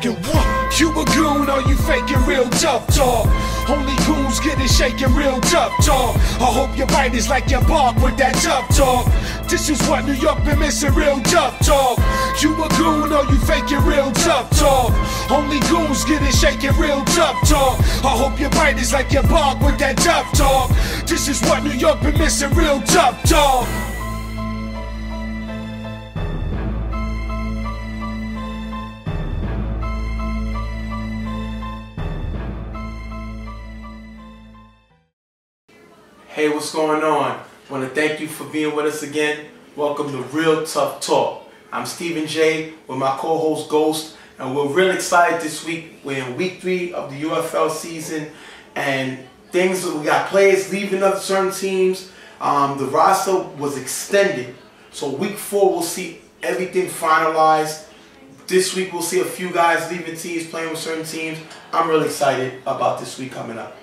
faking. What? You a goon or you faking real tough talk? Only goons get it shaking real tough talk. I hope your bite is like your bark with that tough talk. This is what New York been missing, real tough talk. You a goon or you faking real tough talk? Only goons get it shaking real tough talk. I hope your bite is like your bark with that tough talk. This is what New York been missing, real tough talk. Hey, what's going on? I want to thank you for being with us again. Welcome to Real Tough Talk. I'm Stephen J with my co-host Ghost, and we're real excited this week. We're in week 3 of the UFL season, and we got players leaving other certain teams. The roster was extended, so week 4 we'll see everything finalized. This week we'll see a few guys leaving teams, playing with certain teams. I'm really excited about this week coming up.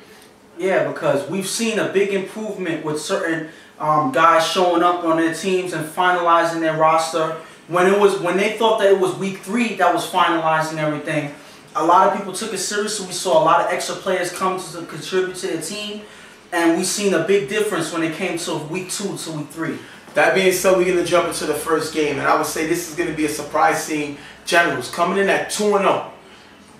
Yeah, because we've seen a big improvement with certain guys showing up on their teams and finalizing their roster. When they thought that it was week 3 that was finalizing everything, a lot of people took it seriously. We saw a lot of extra players come to contribute to the team, and we've seen a big difference when it came to week 2 to week 3. That being said, we're going to jump into the first game, and I would say this is going to be a surprise scene. Generals coming in at 2-0,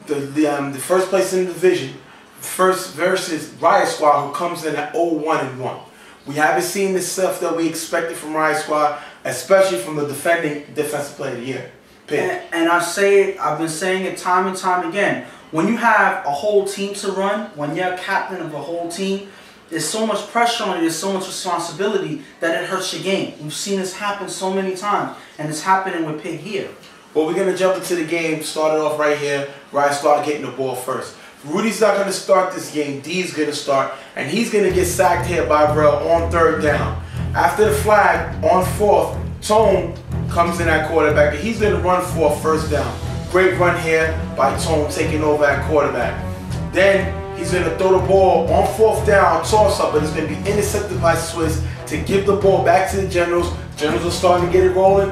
the first place in the division. First versus Riot Squad, who comes in at 0-1-1. We haven't seen the stuff that we expected from Riot Squad, especially from the defending Defensive Player of the Year. And I've been saying it time and time again. When you have a whole team to run, when you're a captain of a whole team, there's so much pressure on you, there's so much responsibility that it hurts your game. We've seen this happen so many times, and it's happening with Pig here. Well, we're going to jump into the game, start it off right here. Riot Squad getting the ball first. Rudy's not going to start this game. D's going to start, and he's going to get sacked here by Brell on 3rd down. After the flag, on 4th, Tone comes in at quarterback, and he's going to run for a 1st down. Great run here by Tone, taking over at quarterback. Then he's going to throw the ball on 4th down, toss-up, but it's going to be intercepted by Swiss to give the ball back to the Generals. Generals are starting to get it rolling.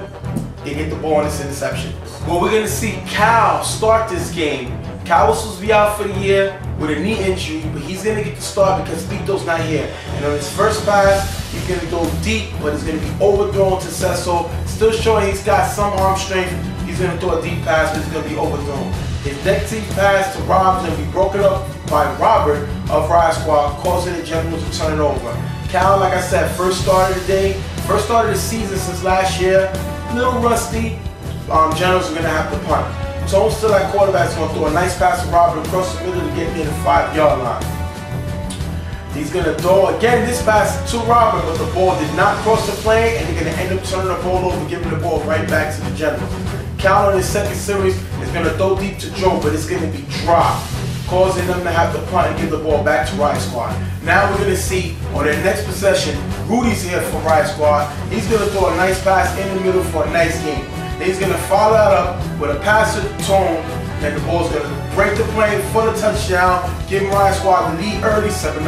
They get the ball on this interception. Well, we're going to see Cal start this game. Cal was supposed to be out for the year with a knee injury, but he's going to get the start because Tito's not here. And on his first pass, he's going to go deep, but it's going to be overthrown to Cecil. Still showing he's got some arm strength. He's going to throw a deep pass, but it's going to be overthrown. His next deep pass to Rob is going to be broken up by Robert of Riot Squad, causing the Generals to turn it over. Cal, like I said, first start of the day, first start of the season since last year. A little rusty. Generals are going to have to punt. Tone's still at quarterback, is going to throw a nice pass to Robert across the middle to get near the 5-yard line. He's going to throw again this pass to Robert, but the ball did not cross the plane, and they're going to end up turning the ball over, giving the ball right back to the Generals. Cal on his second series is going to throw deep to Joe, but it's going to be dropped, causing them to have to punt and give the ball back to Riot Squad. Now we're going to see on their next possession, Rudy's here for Riot Squad. He's going to throw a nice pass in the middle for a nice game. Then he's going to follow that up with a pass to Tone, and the ball's going to break the plane for the touchdown, giving Riot Squad the lead early, 7-0.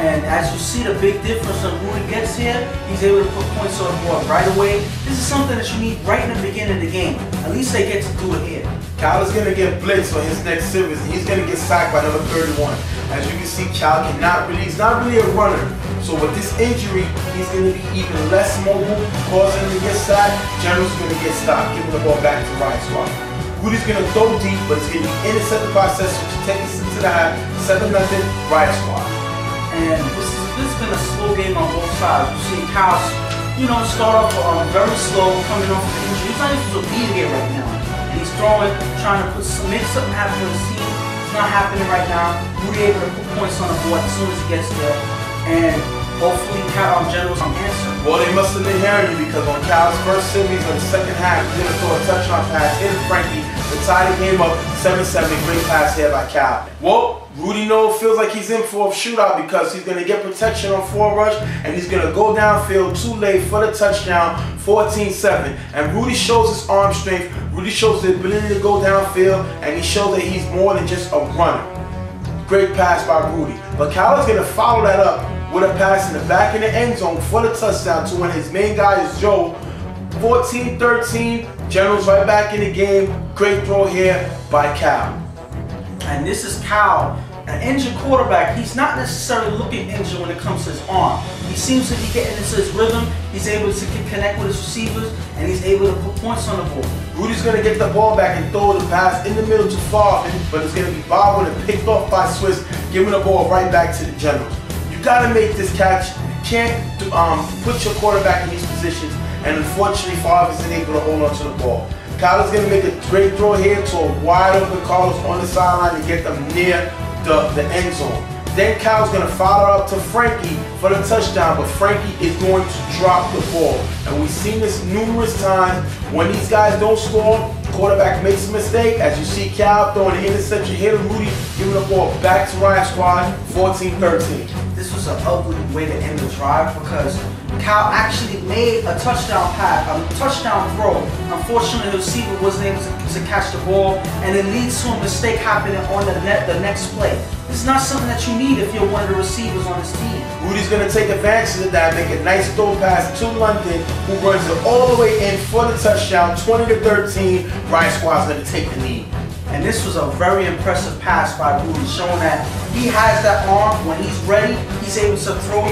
And as you see the big difference when Rudy gets here, he's able to put points on the board right away. This is something that you need right in the beginning of the game. At least they get to do it here. Cal is going to get blitzed on his next series, and he's going to get sacked by number 31. As you can see, Cal he's not really a runner. So with this injury, he's going to be even less mobile, causing him to get sacked. General's going to get stopped, giving the ball back to Riot Squad. Rudy's going to throw deep, but it's going to be intercepted by Cecil to take us into the half, 7-0 Riot Squad. And this has been a slow game on both sides. You see Cal, start off very slow, coming off the injury. He's not even supposed to be here right now. And he's throwing, trying to make something happen with his team. It's not happening right now. Rudy able to put points on the board as soon as he gets there. And hopefully Cal Generals can answer. Well, they must have been hearing you because on Cal's first series on the second half, he's going to throw a touchdown pass in Frankie to tie the game up 7-7. Great pass here by Cal. Well, Rudy feels like he's in for a shootout because he's going to get protection on 4 rush, and he's going to go downfield too late for the touchdown, 14-7. And Rudy shows his arm strength. Rudy shows the ability to go downfield, and he shows that he's more than just a runner. Great pass by Rudy. But Cal is going to follow that up with a pass in the back of the end zone for the touchdown to one of his main guys, Joe. 14-13, Generals right back in the game. Great throw here by Cal. And this is Cal, an injured quarterback. He's not necessarily looking injured when it comes to his arm. He seems to be getting into his rhythm. He's able to connect with his receivers, and he's able to put points on the board. Rudy's going to get the ball back and throw the pass in the middle to Favre, but it's going to be bobbled and picked off by Swiss, giving the ball right back to the Generals. You got to make this catch. You can't put your quarterback in these positions, and unfortunately Favre isn't able to hold on to the ball. Kyler's going to make a great throw here to a wide open Carlos on the sideline to get them near the end zone. Then Kyle's going to follow up to Frankie for the touchdown, but Frankie is going to drop the ball. And we've seen this numerous times. When these guys don't score, the quarterback makes a mistake. As you see Cal throwing the interception here to Rudy, giving the ball back to Riot Squad, 14-13. This was an ugly way to end the drive because Cal actually made a touchdown pass, a touchdown throw. Unfortunately, the receiver wasn't able to catch the ball, and it leads to a mistake happening on the next play. It's not something that you need if you're one of the receivers on this team. Rudy's going to take advantage of that, make a nice throw pass to London, who runs it all the way in for the touchdown, 20-13. Riot Squad's going to take the lead. And this was a very impressive pass by Rudy, showing that he has that arm. When he's ready, he's able to throw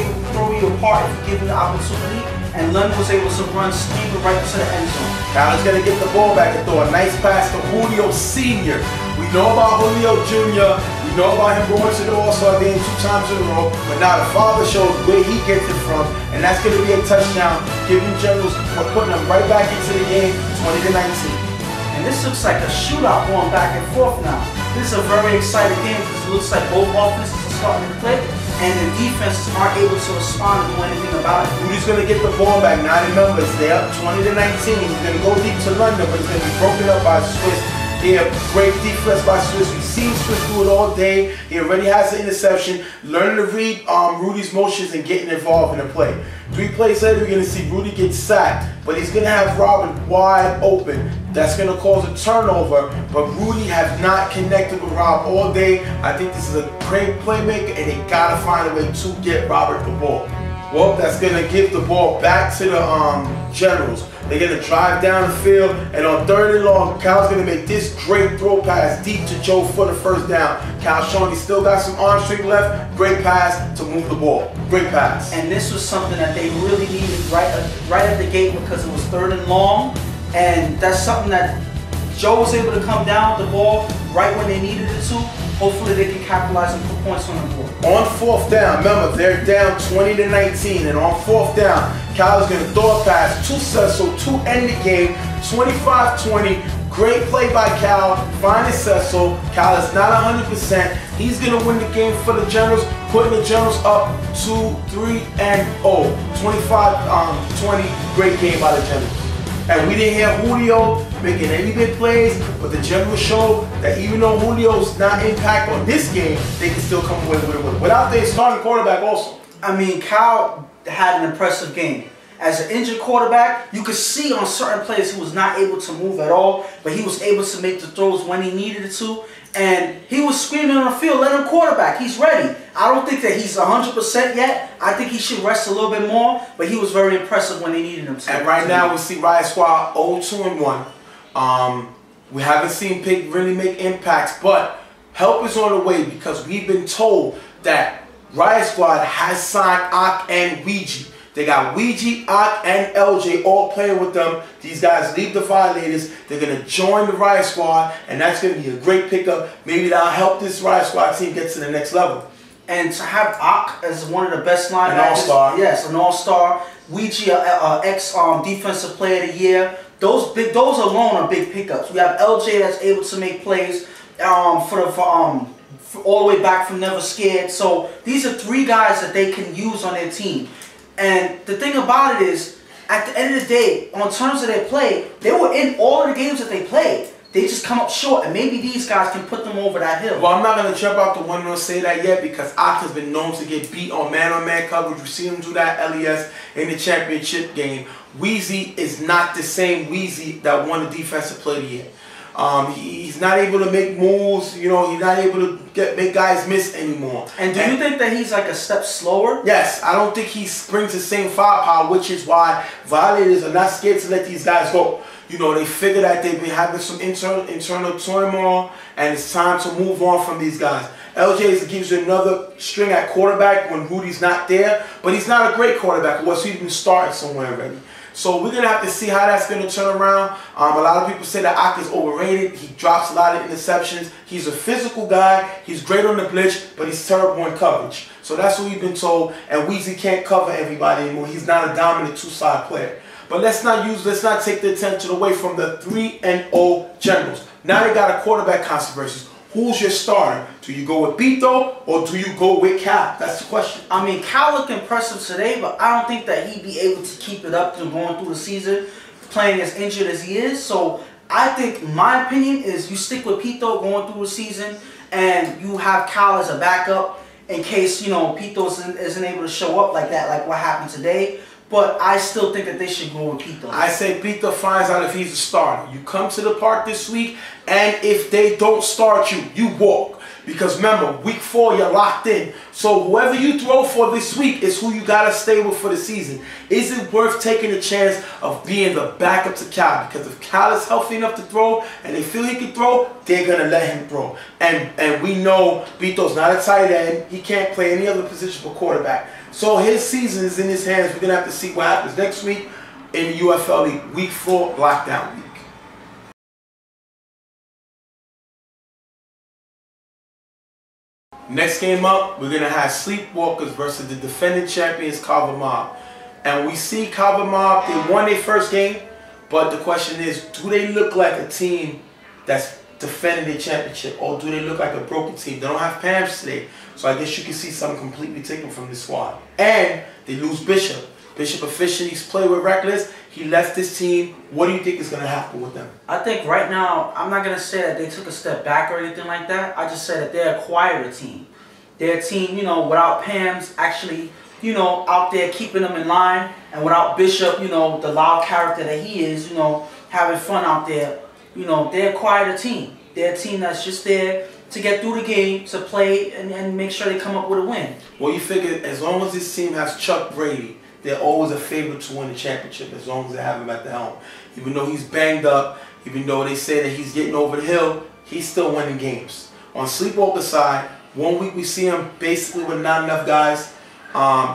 you apart if you give him the opportunity. And London was able to run screaming right to the end zone. Kyler's going to get the ball back and throw a nice pass to Julio Sr. We know about Julio Jr. We know about him going to the All-Star game 2 times in a row. But now the father shows where he gets it from. And that's going to be a touchdown, giving Generals, putting them right back into the game, 20-19. And this looks like a shootout going back and forth now. This is a very exciting game because it looks like both offenses are starting to click and the defenses aren't able to respond and do anything about it. Rudy's going to get the ball back. Now remember, they're up 20-19. He's going to go deep to London, but it's going to be broken up by Swiss. Here, great defense by Swiss. We've seen Swiss do it all day. He already has the interception, learning to read Rudy's motions and getting involved in the play. 3 plays later, we're going to see Rudy get sacked, but he's going to have Robin wide open. That's going to cause a turnover, but Rudy has not connected with Rob all day. I think this is a great playmaker, and they got to find a way to get Robert the ball. Well, that's going to give the ball back to the Generals. They're going to drive down the field, and on 3rd and long, Cal's going to make this great throw pass deep to Joe for the first down. Cal showing he still got some arm strength left. Great pass to move the ball. Great pass. And this was something that they really needed right at the gate because it was 3rd and long, and that's something that Joe was able to come down with the ball right when they needed it to. Hopefully they can capitalize and put points on the board. On 4th down, remember they're down 20-19, and on 4th down, Cal is going to throw a pass to Cecil to end the game, 25-20. Great play by Cal, finding Cecil. Cal is not 100%. He's going to win the game for the Generals, putting the Generals up 2-3-0. 25-20. Great game by the Generals. And we didn't hear Julio making any big plays, but the Generals showed that even though Julio's not impact on this game, they can still come away with it without their starting quarterback also. I mean, Cal had an impressive game. As an injured quarterback, you could see on certain plays he was not able to move at all, but he was able to make the throws when he needed to. And he was screaming on the field, let him quarterback, he's ready. I don't think that he's 100% yet. I think he should rest a little bit more, but he was very impressive when they needed him to. And right now we see Riot Squad 0-2-1. We haven't seen Pig really make impacts, but help is on the way because we've been told that Riot Squad has signed Ak and Ouija. They got Ouija, Ak, and LJ all playing with them. These guys leave the Violators. They're going to join the Riot Squad, and that's going to be a great pickup. Maybe that'll help this Riot Squad team get to the next level. And to have Ak as one of the best linebackers. An all-star. Yes, an all-star. Ouija, ex-defensive player of the year. Those alone are big pickups. We have LJ that's able to make plays all the way back from Never Scared. So these are 3 guys that they can use on their team. And the thing about it is, at the end of the day, on terms of their play, they were in all of the games that they played. They just come up short, and maybe these guys can put them over that hill. Well, I'm not going to jump out the window and say that yet because Ak has been known to get beat on man-on-man coverage. We've seen him do that LES in the championship game. Wheezy is not the same Wheezy that won the defensive player of the year. He's not able to make moves, you know, he's not able to make guys miss anymore. And do you think that he's like a step slower? Yes, I don't think he brings the same firepower, which is why Violators are not scared to let these guys go. You know, they figure that they've been having some internal turmoil, and it's time to move on from these guys. LJ gives you another string at quarterback when Rudy's not there, but he's not a great quarterback. He's been starting somewhere already. So we're going to have to see how that's going to turn around. A lot of people say that Ak is overrated. He drops a lot of interceptions. He's a physical guy. He's great on the blitz, but he's terrible in coverage. So that's what we've been told. And Weezy can't cover everybody anymore. He's not a dominant two-side player. But let's not take the attention away from the 3-0 Generals. Now they got a quarterback controversy. Who's your starter? Do you go with Beto or do you go with Cal? That's the question. I mean, Cal looked impressive today, but I don't think that he'd be able to keep it up to going through the season, playing as injured as he is. So I think my opinion is you stick with Beto going through the season, and you have Cal as a backup in case, you know, Beto isn't able to show up like that, like what happened today. But I still think that they should go with Beto. I say Beto finds out if he's a starter. You come to the park this week, and if they don't start you, you walk. Because remember, week 4, you're locked in. So whoever you throw for this week is who you got to stay with for the season. Is it worth taking the chance of being the backup to Cal? Because if Cal is healthy enough to throw, and they feel he can throw, they're going to let him throw. And we know Beto's not a tight end. He can't play any other position for quarterback. So his season is in his hands. We're going to have to see what happens next week in the UFL League. Week 4, lockdown week. Next game up, we're going to have Sleepwalkers versus the defending champions, Carver Mob. And we see Carver Mob, they won their first game, but the question is, do they look like a team that's defending their championship, or do they look like a broken team? They don't have Pams today, so I guess you can see something completely taken from this squad. And they lose Bishop. Bishop officially played with Reckless. He left his team. What do you think is going to happen with them? I think right now, I'm not going to say that they took a step back or anything like that. I just said that they're a quieter team. They're a team, you know, without Pams actually, you know, out there keeping them in line. And without Bishop, you know, the loud character that he is, you know, having fun out there. You know, they're a quieter team. They're a team that's just there to get through the game, to play, and make sure they come up with a win. Well, you figure as long as this team has Chuck Brady, they're always a favorite to win the championship as long as they have him at the helm. Even though he's banged up, even though they say that he's getting over the hill, he's still winning games. On Sleepwalker's side, 1 week we see him basically with not enough guys.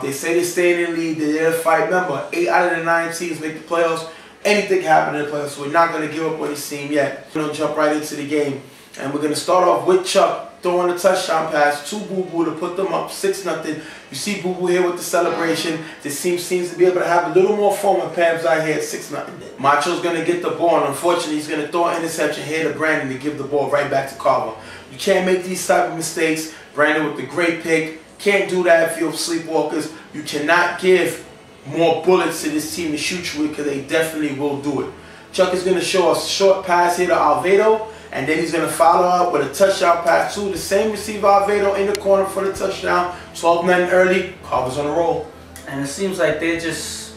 They say they're staying in the league, they're there to fight. Remember, 8 out of the 9 teams make the playoffs. Anything can happen in the playoffs, so we're not going to give up on this team yet. We're going to jump right into the game. And we're going to start off with Chuck throwing a touchdown pass to Boo Boo to put them up 6-0. You see Boo Boo here with the celebration. This team seems to be able to have a little more fun with Pam's out here at 6-0. Macho's going to get the ball, and unfortunately he's going to throw an interception here to Brandon to give the ball right back to Carver. You can't make these type of mistakes. Brandon with the great pick. Can't do that if you're Sleepwalkers. You cannot give more bullets to this team to shoot you with, because they definitely will do it. Chuck is going to show a short pass here to Alvedo, and then he's going to follow up with a touchdown pass to the same receiver, Alvedo, in the corner for the touchdown. 12-9 early. Carver's on a roll. And it seems like they're just,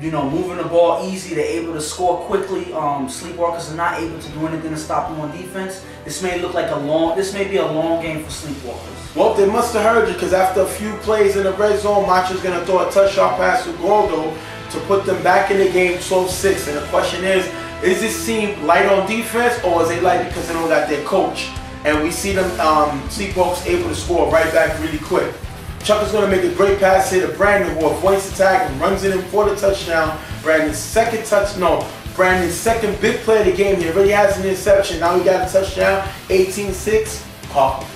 you know, moving the ball easy. They're able to score quickly. Sleepwalkers are not able to do anything to stop them on defense. This may look like this may be a long game for Sleepwalkers. Well, they must have heard you, because after a few plays in the red zone, Macho's going to throw a touchdown pass to Gordo to put them back in the game 12-6. And the question is this team light on defense, or is they light because they don't got their coach? And we see them, Sleepwalkers able to score right back really quick. Chuck is going to make a great pass here to Brandon, who avoids the tag and runs it in for the touchdown. Brandon's second big play of the game. He already has an interception. Now he got a touchdown, 18-6. Carver.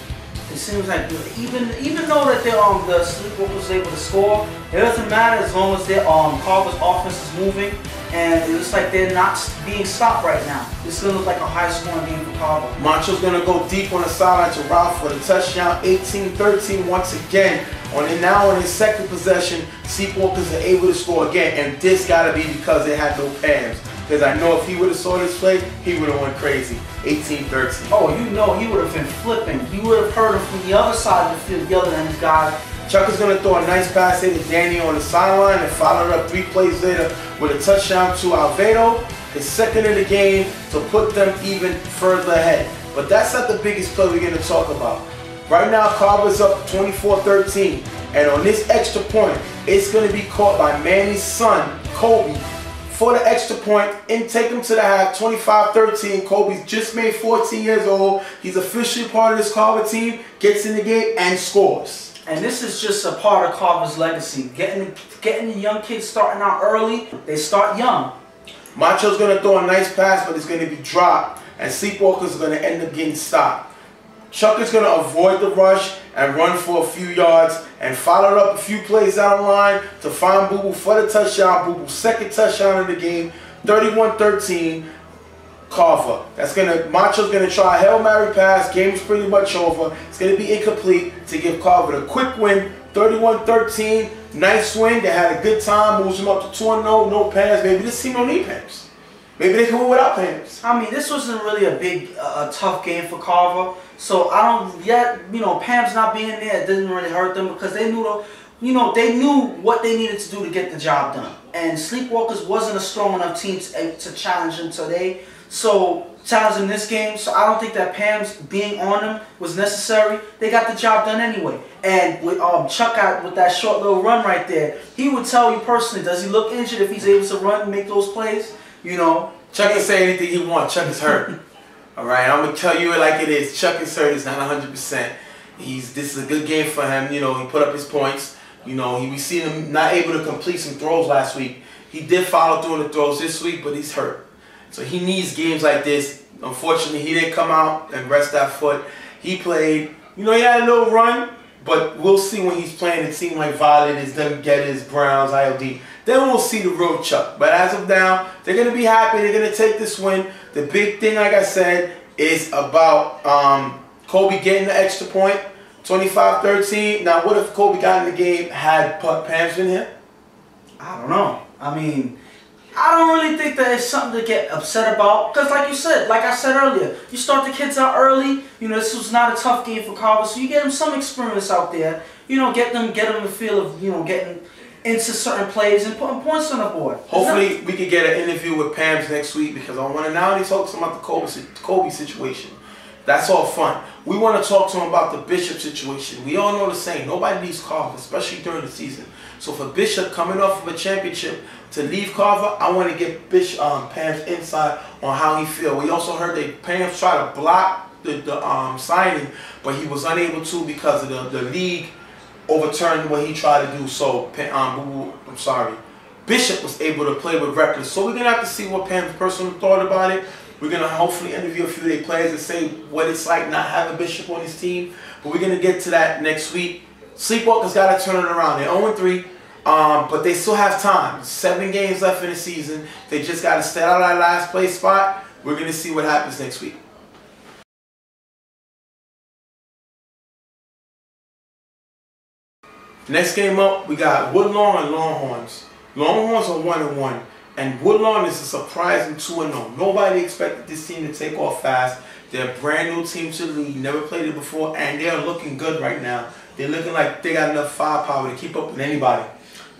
It seems like even though that the Sleepwalkers was able to score, it doesn't matter as long as Carver's offense is moving, and it looks like they're not being stopped right now. It's going to look like a high-scoring game for Carver. Macho's going to go deep on the sideline to Ralph for the touchdown, 18-13 once again. Now on his second possession, Sleepwalkers are able to score again, and this got to be because they had no Pams. Because I know if he would have saw this play, he would have went crazy. 18-13. Oh, you know he would have been flipping. You would have heard him from the other side of the field yelling at his guy. Chuck is going to throw a nice pass here to Danny on the sideline and followed up 3 plays later with a touchdown to Alvedo, his second in the game, to put them even further ahead. But that's not the biggest play we're going to talk about. Right now, Carver's up 24-13. And on this extra point, it's going to be caught by Manny's son, Kobe, for the extra point and take them to the half, 25-13. Kobe's just made 14 years old. He's officially part of this Carver team, gets in the game and scores. And this is just a part of Carver's legacy. Getting the young kids starting out early, they start young. Macho's going to throw a nice pass, but it's going to be dropped, and Sleepwalkers are going to end up getting stopped. Chuck is going to avoid the rush and run for a few yards and followed up a few plays down the line to find Boo Boo for the touchdown. Boo Boo's second touchdown of the game, 31-13. Carver. Macho's going to try a Hail Mary pass. Game's pretty much over. It's going to be incomplete to give Carver the quick win, 31-13. Nice win. They had a good time. Moves them up to 2-0. No Pams. Maybe this team don't need Pams. Maybe they can win without Pams. I mean, this wasn't really a big, tough game for Carver. So I don't yet, Pam's not being there, it didn't really hurt them because they knew they knew what they needed to do to get the job done. And Sleepwalkers wasn't a strong enough team to challenge them today. So challenging this game, so I don't think that Pam's being on them was necessary. They got the job done anyway. And with Chuck out with that short little run right there, he would tell you personally, does he look injured if he's able to run and make those plays? Chuck can say anything he wants. Chuck is hurt. All right, I'm gonna tell you it like it is. Chuck is hurt. He's not 100%. This is a good game for him. He put up his points. We seen him not able to complete some throws last week. He did follow through on the throws this week, but he's hurt. So he needs games like this. Unfortunately, he didn't come out and rest that foot. He played. He had a little run, but we'll see when he's playing. It seemed like Violet is them Gettis, Browns, ILD. Then we'll see the real Chuck. But as of now, they're going to be happy. They're going to take this win. The big thing, like I said, is about Kobe getting the extra point, 25-13. Now, what if Kobe got in the game, had Pams in here? I don't know. I mean, I don't really think that it's something to get upset about. Because like I said earlier, you start the kids out early. This was not a tough game for Carver. So you get them some experience out there. Get them the feel of, getting into certain plays and putting points on the board. Hopefully we could get an interview with Pams next week because I want to now talk to him about the Kobe situation. That's all fun. We want to talk to him about the Bishop situation. We all know the same. Nobody leaves Carver, especially during the season. So for Bishop coming off of a championship to leave Carver, I want to get Pam's insight on how he feels. We also heard that Pams tried to block the signing, but he was unable to because of the league overturned what he tried to do. So, Bishop was able to play with Reckless. So we're going to have to see what Pam's personal thought about it. We're going to hopefully interview a few of their players and say what it's like not having Bishop on his team. But we're going to get to that next week. Sleepwalkers got to turn it around. They're 0-3, but they still have time. 7 games left in the season. They just got to stay out of that last place spot. We're going to see what happens next week. Next game up, we got Woodlong and Longhorns. Longhorns are 1-1, and Woodlong is a surprising 2-0. Nobody expected this team to take off fast. They're a brand new team to the league, never played it before, and they're looking good right now. They're looking like they got enough firepower to keep up with anybody.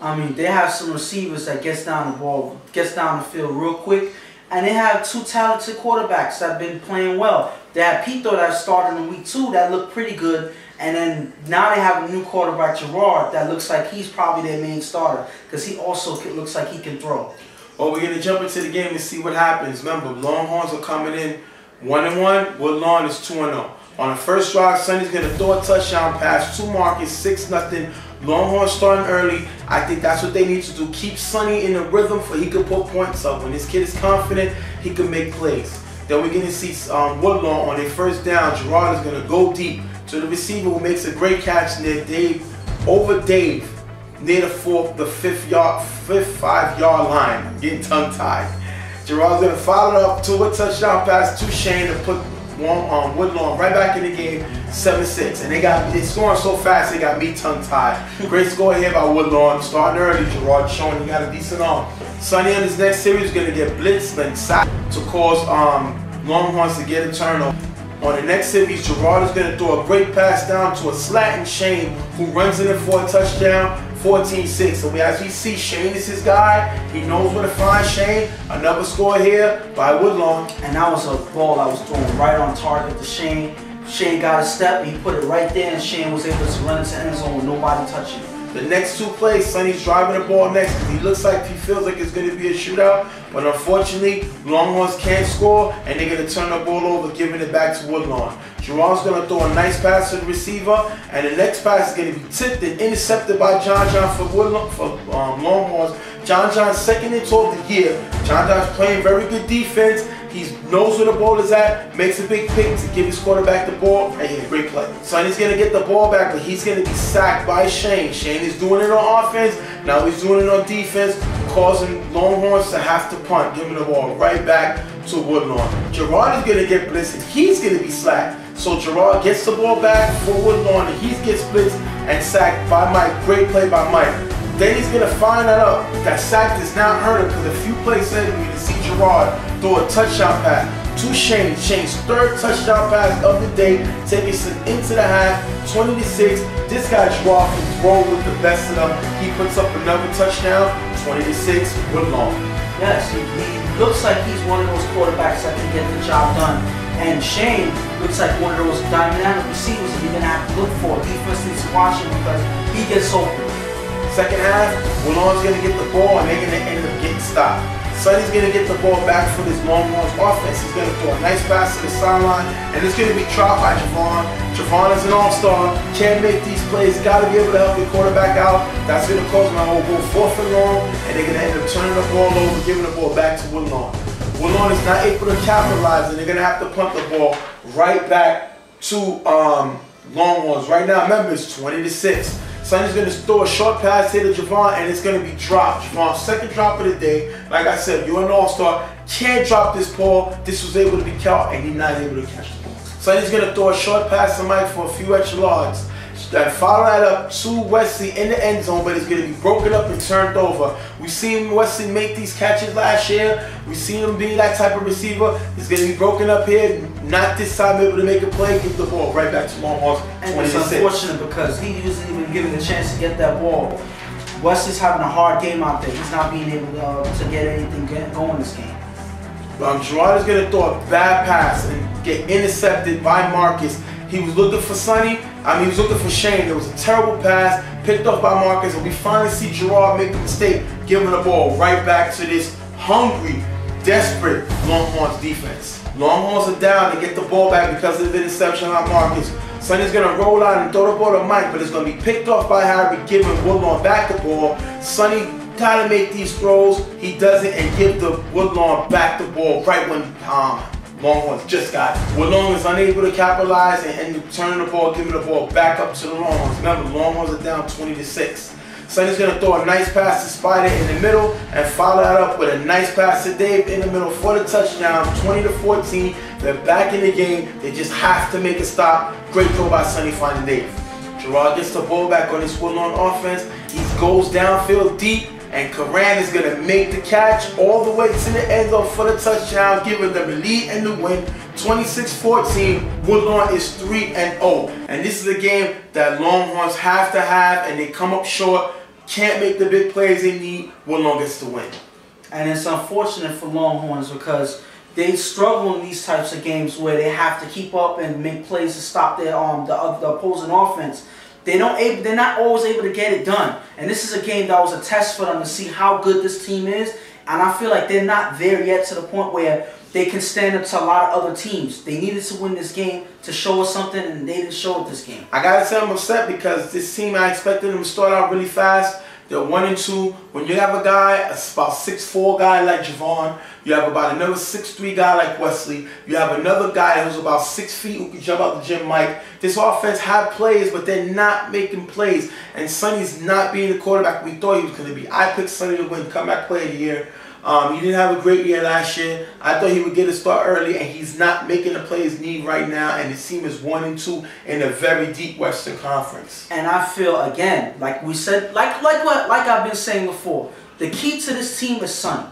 I mean, they have some receivers that gets down the field real quick, and they have 2 talented quarterbacks that have been playing well. They have Pito that started in week 2 that looked pretty good. And then now they have a new quarterback, Gerard, that looks like he's probably their main starter because he also looks like he can throw. Well, we're going to jump into the game and see what happens. Remember, Longhorns are coming in 1-1. Woodlong is 2-0. On the first drive, Sonny's going to throw a touchdown pass to Marcus, 6-0. Longhorns starting early. I think that's what they need to do. Keep Sonny in the rhythm so he can put points up. When this kid is confident, he can make plays. Then we're going to see Woodlong on their first down. Gerard is going to go deep to the receiver who makes a great catch near Dave, near the 5-yard line. I'm getting tongue-tied. Gerard's going to follow it up to a touchdown pass to Shane to put Woodlong right back in the game, 7-6. And they're scoring so fast, they got me tongue-tied. Great score here by Woodlong. Starting early, Gerard showing he got a decent arm. Sonny on his next series is going to get blitzed and sacked to cause Longhorns to get a turnover. On the next series, Gerard is going to throw a great pass down to a slatting Shane who runs in for a touchdown, 14-6. So as we see, Shane is his guy. He knows where to find Shane. Another score here by Woodlong. And that was a ball that was thrown right on target to Shane. Shane got a step, he put it right there, and Shane was able to run into the end zone with nobody touching it. The next two plays, Sonny's driving the ball next. He looks like he feels like it's going to be a shootout, but unfortunately, Longhorns can't score, and they're going to turn the ball over, giving it back to Woodlong. Jerron's going to throw a nice pass to the receiver, and the next pass is going to be tipped and intercepted by John for Longhorns. John's second into of the year. John's playing very good defense. He knows where the ball is at, makes a big pick to give his quarterback the ball, and yeah, great play. Sonny's going to get the ball back, but he's going to be sacked by Shane. Shane is doing it on offense, now he's doing it on defense, causing Longhorns to have to punt, giving the ball right back to Woodlong. Gerard is going to get blitzed, and he's going to be sacked. So Gerard gets the ball back for Woodlong, and he gets blitzed and sacked by Mike. Great play by Mike. Then he's going to find out that sack does not hurt him, because a few plays later we can see Gerard throw a touchdown pass to Shane. Shane's third touchdown pass of the day, taking us into the half, 20-6. This guy Gerard can roll with the best of them. He puts up another touchdown, 20-6, Woodlong. Yes, he looks like he's one of those quarterbacks that can get the job done. And Shane looks like one of those dynamic receivers that you're going to have to look for. Defense needs to watch him because he gets open. Second half, Woodlong's going to get the ball, and they're going to end up getting stopped. Sonny's going to get the ball back for this Longhorns offense. He's going to throw a nice pass to the sideline, and it's going to be dropped by Javon. Javon is an all-star, can't make these plays, got to be able to help the quarterback out. That's going to cause my whole go 4th and long, and they're going to end up turning the ball over, giving the ball back to Woodlong. Woodlong is not able to capitalize, and they're going to have to punt the ball right back to Longhorns. Right now, remember, it's 20-6. Sonny's going to throw a short pass here to Javon, and it's going to be dropped. Javon's second drop of the day. Like I said, you're an all-star. Can't drop this ball. This was able to be caught, and he's not able to catch the ball. Sonny's going to throw a short pass to Mike for a few extra yards. Follow that up to Wesley in the end zone, but it's going to be broken up and turned over. We've seen Wesley make these catches last year. We've seen him be that type of receiver. He's going to be broken up here. Not this time able to make a play. Give the ball right back to Longhorns. And it's unfortunate because he wasn't even given the chance to get that ball. Wesley's having a hard game out there. He's not being able to get anything going this game. Gerard is going to throw a bad pass and get intercepted by Marcus. He was looking for Sonny. He was looking for Shane. There was a terrible pass picked up by Marcus, and we finally see Gerard make a mistake, giving the ball right back to this hungry, desperate Longhorns defense. Longhorns are down to get the ball back because of the interception on Marcus. Sonny's going to roll out and throw the ball to Mike, but it's going to be picked off by Harry, giving Woodlong back the ball. Sonny trying to make these throws. He does it and give the Woodlong back the ball right when Longhorns just got it. Woodlong is unable to capitalize and turning the ball, giving the ball back up to the Longhorns. Remember, Longhorns are down 20-6. Sonny's going to throw a nice pass to Spider in the middle and follow that up with a nice pass to Dave in the middle for the touchdown, 20-14. They're back in the game. They just have to make a stop. Great throw by Sonny finding Dave. Gerard gets the ball back on this Woodlong offense. He goes downfield deep, and Karan is going to make the catch all the way to the end zone for the touchdown, giving them the lead and the win. 26-14, Woodlong is 3-0. And this is a game that Longhorns have to have, and they come up short, can't make the big plays they need. Woodlong gets the win. And it's unfortunate for Longhorns because they struggle in these types of games where they have to keep up and make plays to stop their the opposing offense. They're not always able to get it done. And this is a game that was a test for them to see how good this team is. And I feel like they're not there yet to the point where they can stand up to a lot of other teams. They needed to win this game to show us something, and they didn't show it this game. I gotta say I'm upset because this team, I expected them to start out really fast. They're 1-2. When you have a guy, about 6'4" guy like Javon, you have about another 6'3" guy like Wesley, you have another guy who's about 6 feet who can jump out the gym, Mike. This offense had plays, but they're not making plays. And Sonny's not being the quarterback we thought he was going to be. I picked Sonny to win comeback player of the year. He didn't have a great year last year. I thought he would get a start early, and he's not making the plays need right now. And his team is 1-2 in a very deep Western Conference. And I feel again, like we said, like I've been saying before, the key to this team is Sonny.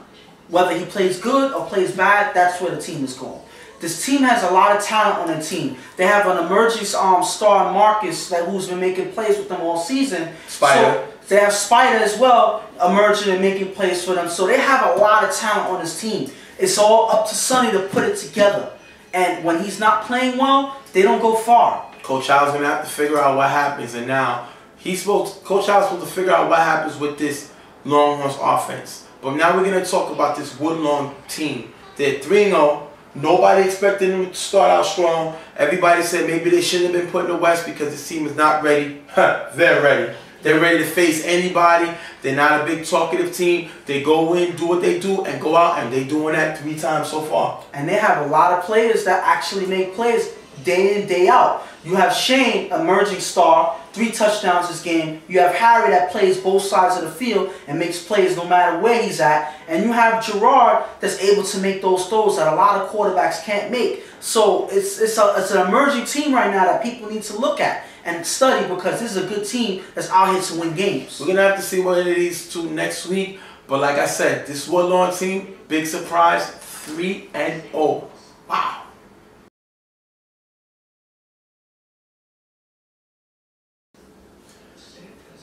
Whether he plays good or plays bad, that's where the team is going. This team has a lot of talent on the team. They have an emerging star, Marcus, who's been making plays with them all season. Spider. So they have Spider as well, emerging and making plays for them. So they have a lot of talent on this team. It's all up to Sonny to put it together. And when he's not playing well, they don't go far. Coach Al's going to have to figure out what happens. And now Coach Howell's supposed to figure out what happens with this Longhorns offense. But now we're going to talk about this Woodlong team. They're 3-0. Nobody expected them to start out strong. Everybody said maybe they shouldn't have been put in the West because this team is not ready. They're ready. They're ready to face anybody. They're not a big talkative team. They go in, do what they do, and go out, and they're doing that 3 times so far. And they have a lot of players that actually make plays day in, day out. You have Shane, emerging star, 3 touchdowns this game. You have Harry that plays both sides of the field and makes plays no matter where he's at. And you have Gerard that's able to make those throws that a lot of quarterbacks can't make. So it's an emerging team right now that people need to look at and study, because this is a good team that's out here to win games. We're going to have to see what it is to next week. But like I said, this Woodlawn team, big surprise, 3-0. Wow.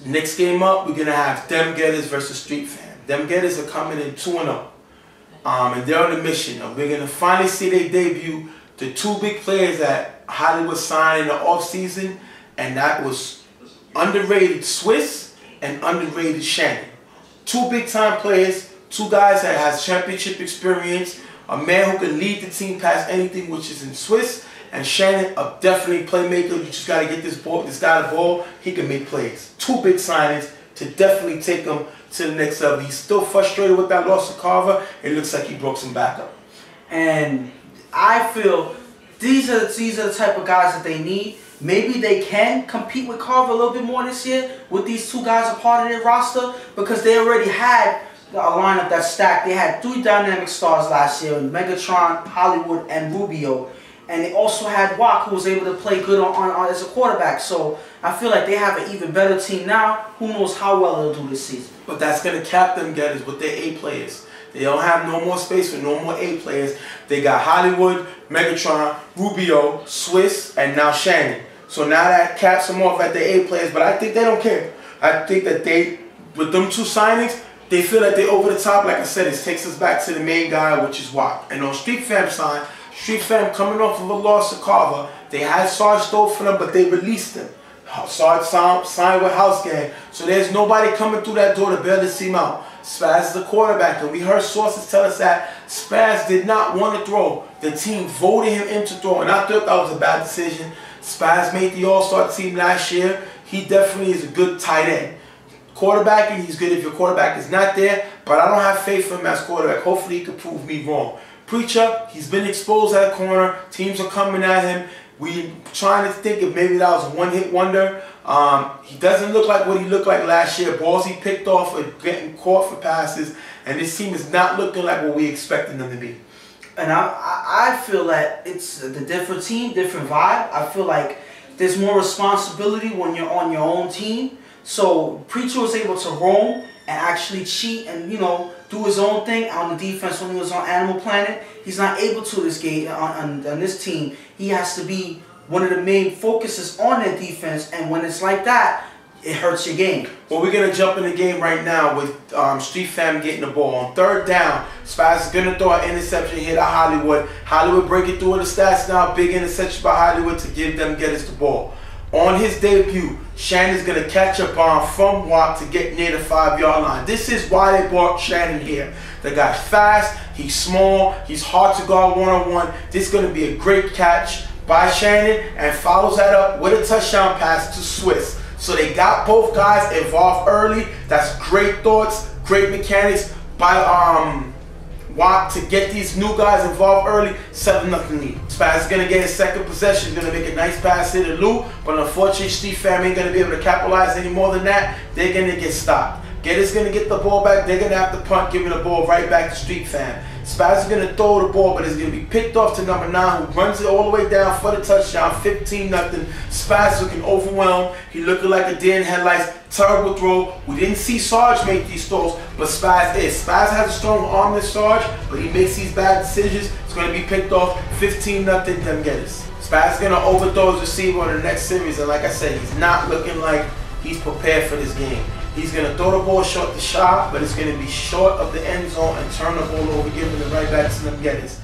Next game up, we're going to have them Gettis versus Street Fam. Them Gettis are coming in 2-0. And they're on a mission. We're going to finally see their debut. The 2 big players that Hollywood signed in the offseason, and that was underrated Swiss and underrated Shannon. 2 big-time players, 2 guys that has championship experience, a man who can lead the team past anything, which is in Swiss, and Shannon, a definitely playmaker. You just got to get this guy the ball. He can make plays. 2 big signings to definitely take him to the next level. He's still frustrated with that loss to Carver. It looks like he broke some back up. And I feel these are the type of guys that they need. Maybe they can compete with Carver a little bit more this year with these 2 guys a part of their roster, because they already had a lineup that's stacked. They had 3 dynamic stars last year, Megatron, Hollywood, and Rubio. And they also had Wack, who was able to play good on as a quarterback. So I feel like they have an even better team now. Who knows how well they'll do this season. But that's going to cap them Gettis with their A players. They don't have no more space for no more A players. They got Hollywood, Megatron, Rubio, Swiss, and now Shannon. So now that caps them off at the A players, but I think they don't care. I think that with them 2 signings, they feel like they're over the top. Like I said, it takes us back to the main guy, which is Watt. And on Street Fam side, Street Fam coming off of a loss to Carver, they had Sarge stole for them, but they released him. Sarge signed with House Gang. So there's nobody coming through that door to bail this team out. Spaz is the quarterback, and we heard sources tell us that Spaz did not want to throw. The team voted him in to throw, and I thought that was a bad decision. Spaz made the All-Star team last year. He definitely is a good tight end. Quarterbacking, he's good if your quarterback is not there, but I don't have faith in him as quarterback. Hopefully he can prove me wrong. Preacher, he's been exposed at corner. Teams are coming at him. We trying to think if maybe that was a one-hit wonder. He doesn't look like what he looked like last year. Balls he picked off are getting caught for passes, and this team is not looking like what we expected them to be. And I feel that it's the different team, different vibe. I feel like there's more responsibility when you're on your own team. So Preacher was able to roam and actually cheat and, you know, do his own thing on the defense when he was on Animal Planet. He's not able to this game on this team. He has to be one of the main focuses on their defense, and when it's like that, it hurts your game. Well, we're going to jump in the game right now with Street Fam getting the ball. On 3rd down, Spaz is going to throw an interception here to Hollywood. Hollywood breaking through the stats now. Big interception by Hollywood to give them Gettis the ball. On his debut, Shannon's going to catch a bomb from Watt to get near the 5-yard line. This is why they brought Shannon here. The guy's fast, he's small, he's hard to guard one-on-one. This is going to be a great catch by Shannon, and follows that up with a touchdown pass to Swiss. So they got both guys involved early. That's great thoughts, great mechanics by Watt to get these new guys involved early. 7-0 lead. Spaz is going to get his 2nd possession. He's going to make a nice pass here to Lou, but unfortunately Street Fam ain't going to be able to capitalize any more than that. They're going to get stopped. Gettis going to get the ball back. They're going to have to punt, giving the ball right back to Street Fam. Spaz is going to throw the ball, but it's going to be picked off to number 9, who runs it all the way down for the touchdown. 15-0. Spaz looking overwhelmed. He looking like a deer in headlights. Terrible throw. We didn't see Sarge make these throws, but Spaz is. Spaz has a strong arm than Sarge, but he makes these bad decisions. It's going to be picked off. 15-0 them Gettis. Spaz is going to overthrow his receiver on the next series, and like I said, he's not looking like he's prepared for this game. He's going to throw the ball short to Shaw, but it's going to be short of the end zone and turn the ball over, giving it right back to them Gettis.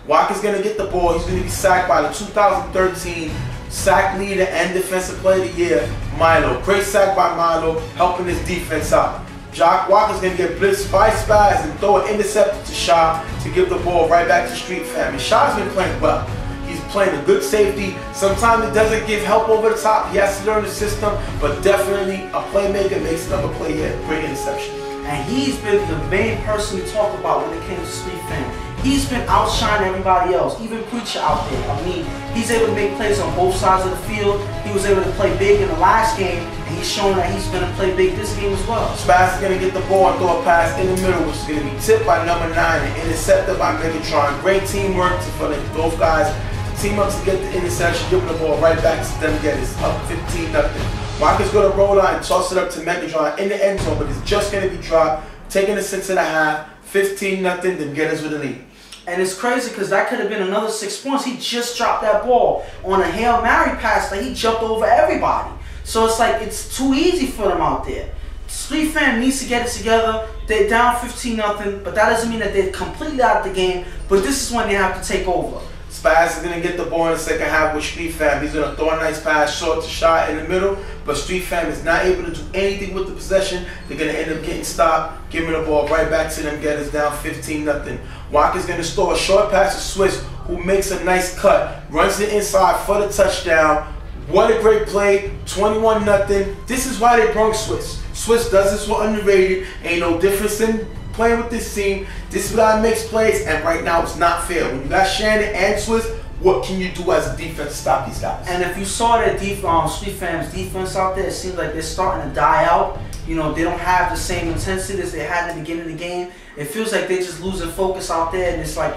Wack is going to get the ball. He's going to be sacked by the 2013 Sack leader and defensive player of the year, Milo. Great sack by Milo, helping his defense out. Jock Walker's going to get blitzed by Spaz and throw an interceptor to Shaw to give the ball right back to Street Fam. And Shaw's been playing well. He's playing a good safety. Sometimes it doesn't give help over the top. He has to learn the system, but definitely a playmaker makes another play here. Great interception. And he's been the main person we talk about when it came to Street Fam. He's been outshining everybody else, even Preacher out there. I mean, he's able to make plays on both sides of the field. He was able to play big in the last game, and he's showing that he's going to play big this game as well. Spaz is going to get the ball and throw a pass in the middle, which is going to be tipped by number 9 and intercepted by Megatron. Great teamwork for both guys to team up to get the interception, giving the ball right back to them. Gettis up 15-0. Walker's going to roll out and toss it up to Megatron in the end zone, but it's just going to be dropped, taking the 6.5, 15-0, then Gettis with the lead. And it's crazy because that could have been another 6 points. He just dropped that ball on a Hail Mary pass that he jumped over everybody. So it's like it's too easy for them out there. Street Fam needs to get it together. They're down 15-0, but that doesn't mean that they're completely out of the game. But this is when they have to take over. Spaz is going to get the ball in the second half with Street Fam. He's going to throw a nice pass short to Shaw in the middle, but Street Fam is not able to do anything with the possession. They're going to end up getting stopped, giving the ball right back to them. Gettis down 15-0. Walker's going to throw a short pass to Swiss, who makes a nice cut, runs it inside for the touchdown. What a great play, 21-0. This is why they brought Swiss. Swiss does this for underrated. Ain't no difference in playing with this team. This guy makes plays, and right now it's not fair. When you got Shannon and Swiss, what can you do as a defense to stop these guys? And if you saw that Street Fam's defense out there, it seems like they're starting to die out. You know, they don't have the same intensity as they had in the beginning of the game. It feels like they're just losing focus out there, and it's like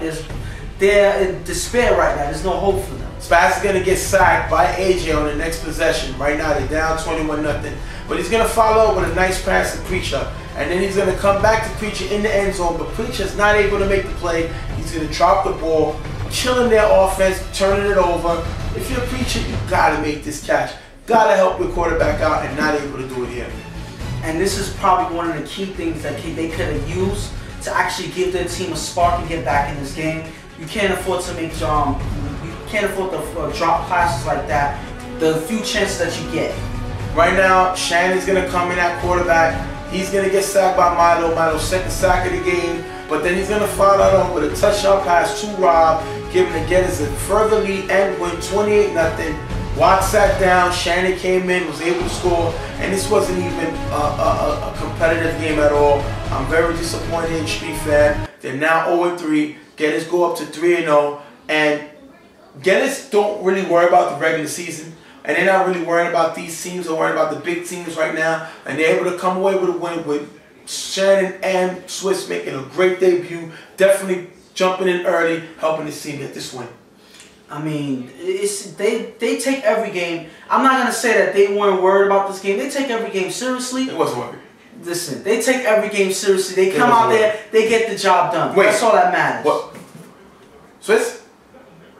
they're in despair right now. There's no hope for them. Spaz is going to get sacked by AJ on the next possession. Right now they're down 21-0. But he's going to follow up with a nice pass to Preacher. And then he's going to come back to Preacher in the end zone. But Preacher's not able to make the play. He's going to drop the ball, killing their offense, turning it over. If you're a Preacher, you got to make this catch. Got to help your quarterback out, and not able to do it here. And this is probably one of the key things that they could have used to actually give their team a spark and get back in this game. You can't afford to make drop passes like that. The few chances that you get. Right now, Shannon's going to come in at quarterback. He's going to get sacked by Milo. Milo's second sack of the game. But then he's going to follow that up with a touchdown pass to Rob, giving the Gettis a further lead and win 28-0. Watt sat down. Shannon came in, was able to score. And this wasn't even a competitive game at all. I'm very disappointed in Street Fam. They're now 0-3. Gettis go up to 3-0. And Gettis don't really worry about the regular season. And they're not really worrying about these teams or worrying about the big teams right now. And they're able to come away with a win with Shannon and Swiss making a great debut. Definitely jumping in early, helping this team get this win. I mean, they take every game. I'm not going to say that they weren't worried about this game. They take every game seriously. It wasn't worried. Listen, they take every game seriously. They come out there, they get the job done. Wait, that's all that matters. What? Swiss?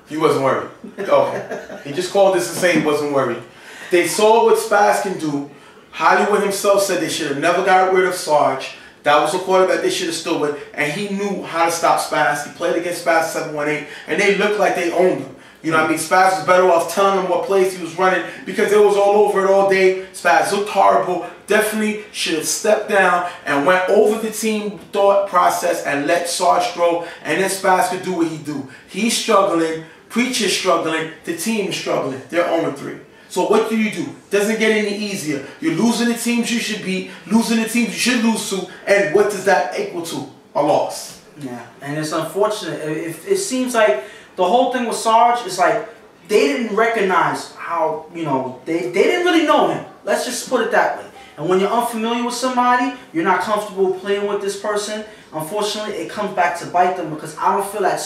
He wasn't worried. Okay. He just called this to say he wasn't worried. They saw what Spaz can do. Hollywood himself said they should have never got rid of Sarge. That was a quarterback they should have stood with. And he knew how to stop Spaz. He played against Spaz 7-1-8. And they looked like they owned him. You know what I mean? Spaz was better off telling him what plays he was running because it was all over it all day. Spaz looked horrible. Definitely should have stepped down and went over the team thought process and let Sarge throw. And then Spaz could do what he do. He's struggling. Preacher's struggling. The team is struggling. They're 0-3. So what do? Doesn't get any easier. You're losing the teams you should beat, losing the teams you should lose to, and what does that equal to? A loss. Yeah, and it's unfortunate. It seems like the whole thing with Sarge is like they didn't recognize how, you know, they didn't really know him. Let's just put it that way. And when you're unfamiliar with somebody, you're not comfortable playing with this person, unfortunately, it comes back to bite them because I don't feel like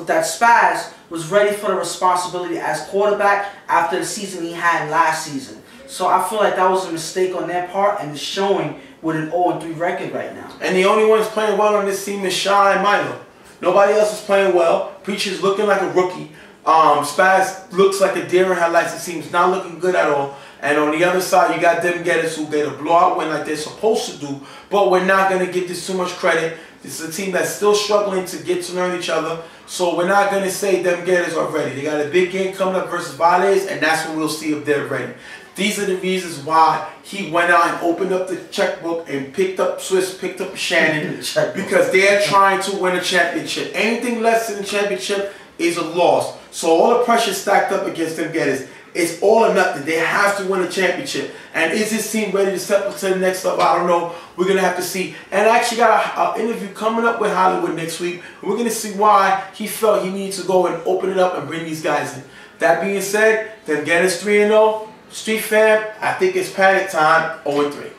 that Spaz was ready for the responsibility as quarterback after the season he had last season. So I feel like that was a mistake on their part, and it's showing with an 0-3 record right now. And the only ones playing well on this team is Shaw and Milo. Nobody else is playing well. Preacher's looking like a rookie. Spaz looks like a deer in headlights. It seems not looking good at all. And on the other side, you got them Gettis who get a blowout win like they're supposed to do. But we're not going to give this too much credit. This is a team that's still struggling to get to learn each other. So we're not going to say them Gettis are ready. They got a big game coming up versus Vales, and that's when we'll see if they're ready. These are the reasons why he went out and opened up the checkbook and picked up Swiss, picked up Shannon, because they're trying to win a championship. Anything less than a championship is a loss. So all the pressure stacked up against them Gettis. It's all or nothing. They have to win a championship. And is this team ready to step up to the next level? I don't know. We're going to have to see. And I actually got an interview coming up with Hollywood next week. We're going to see why he felt he needs to go and open it up and bring these guys in. That being said, them Gettis 3-0. Street fam, I think it's panic time, 0-3.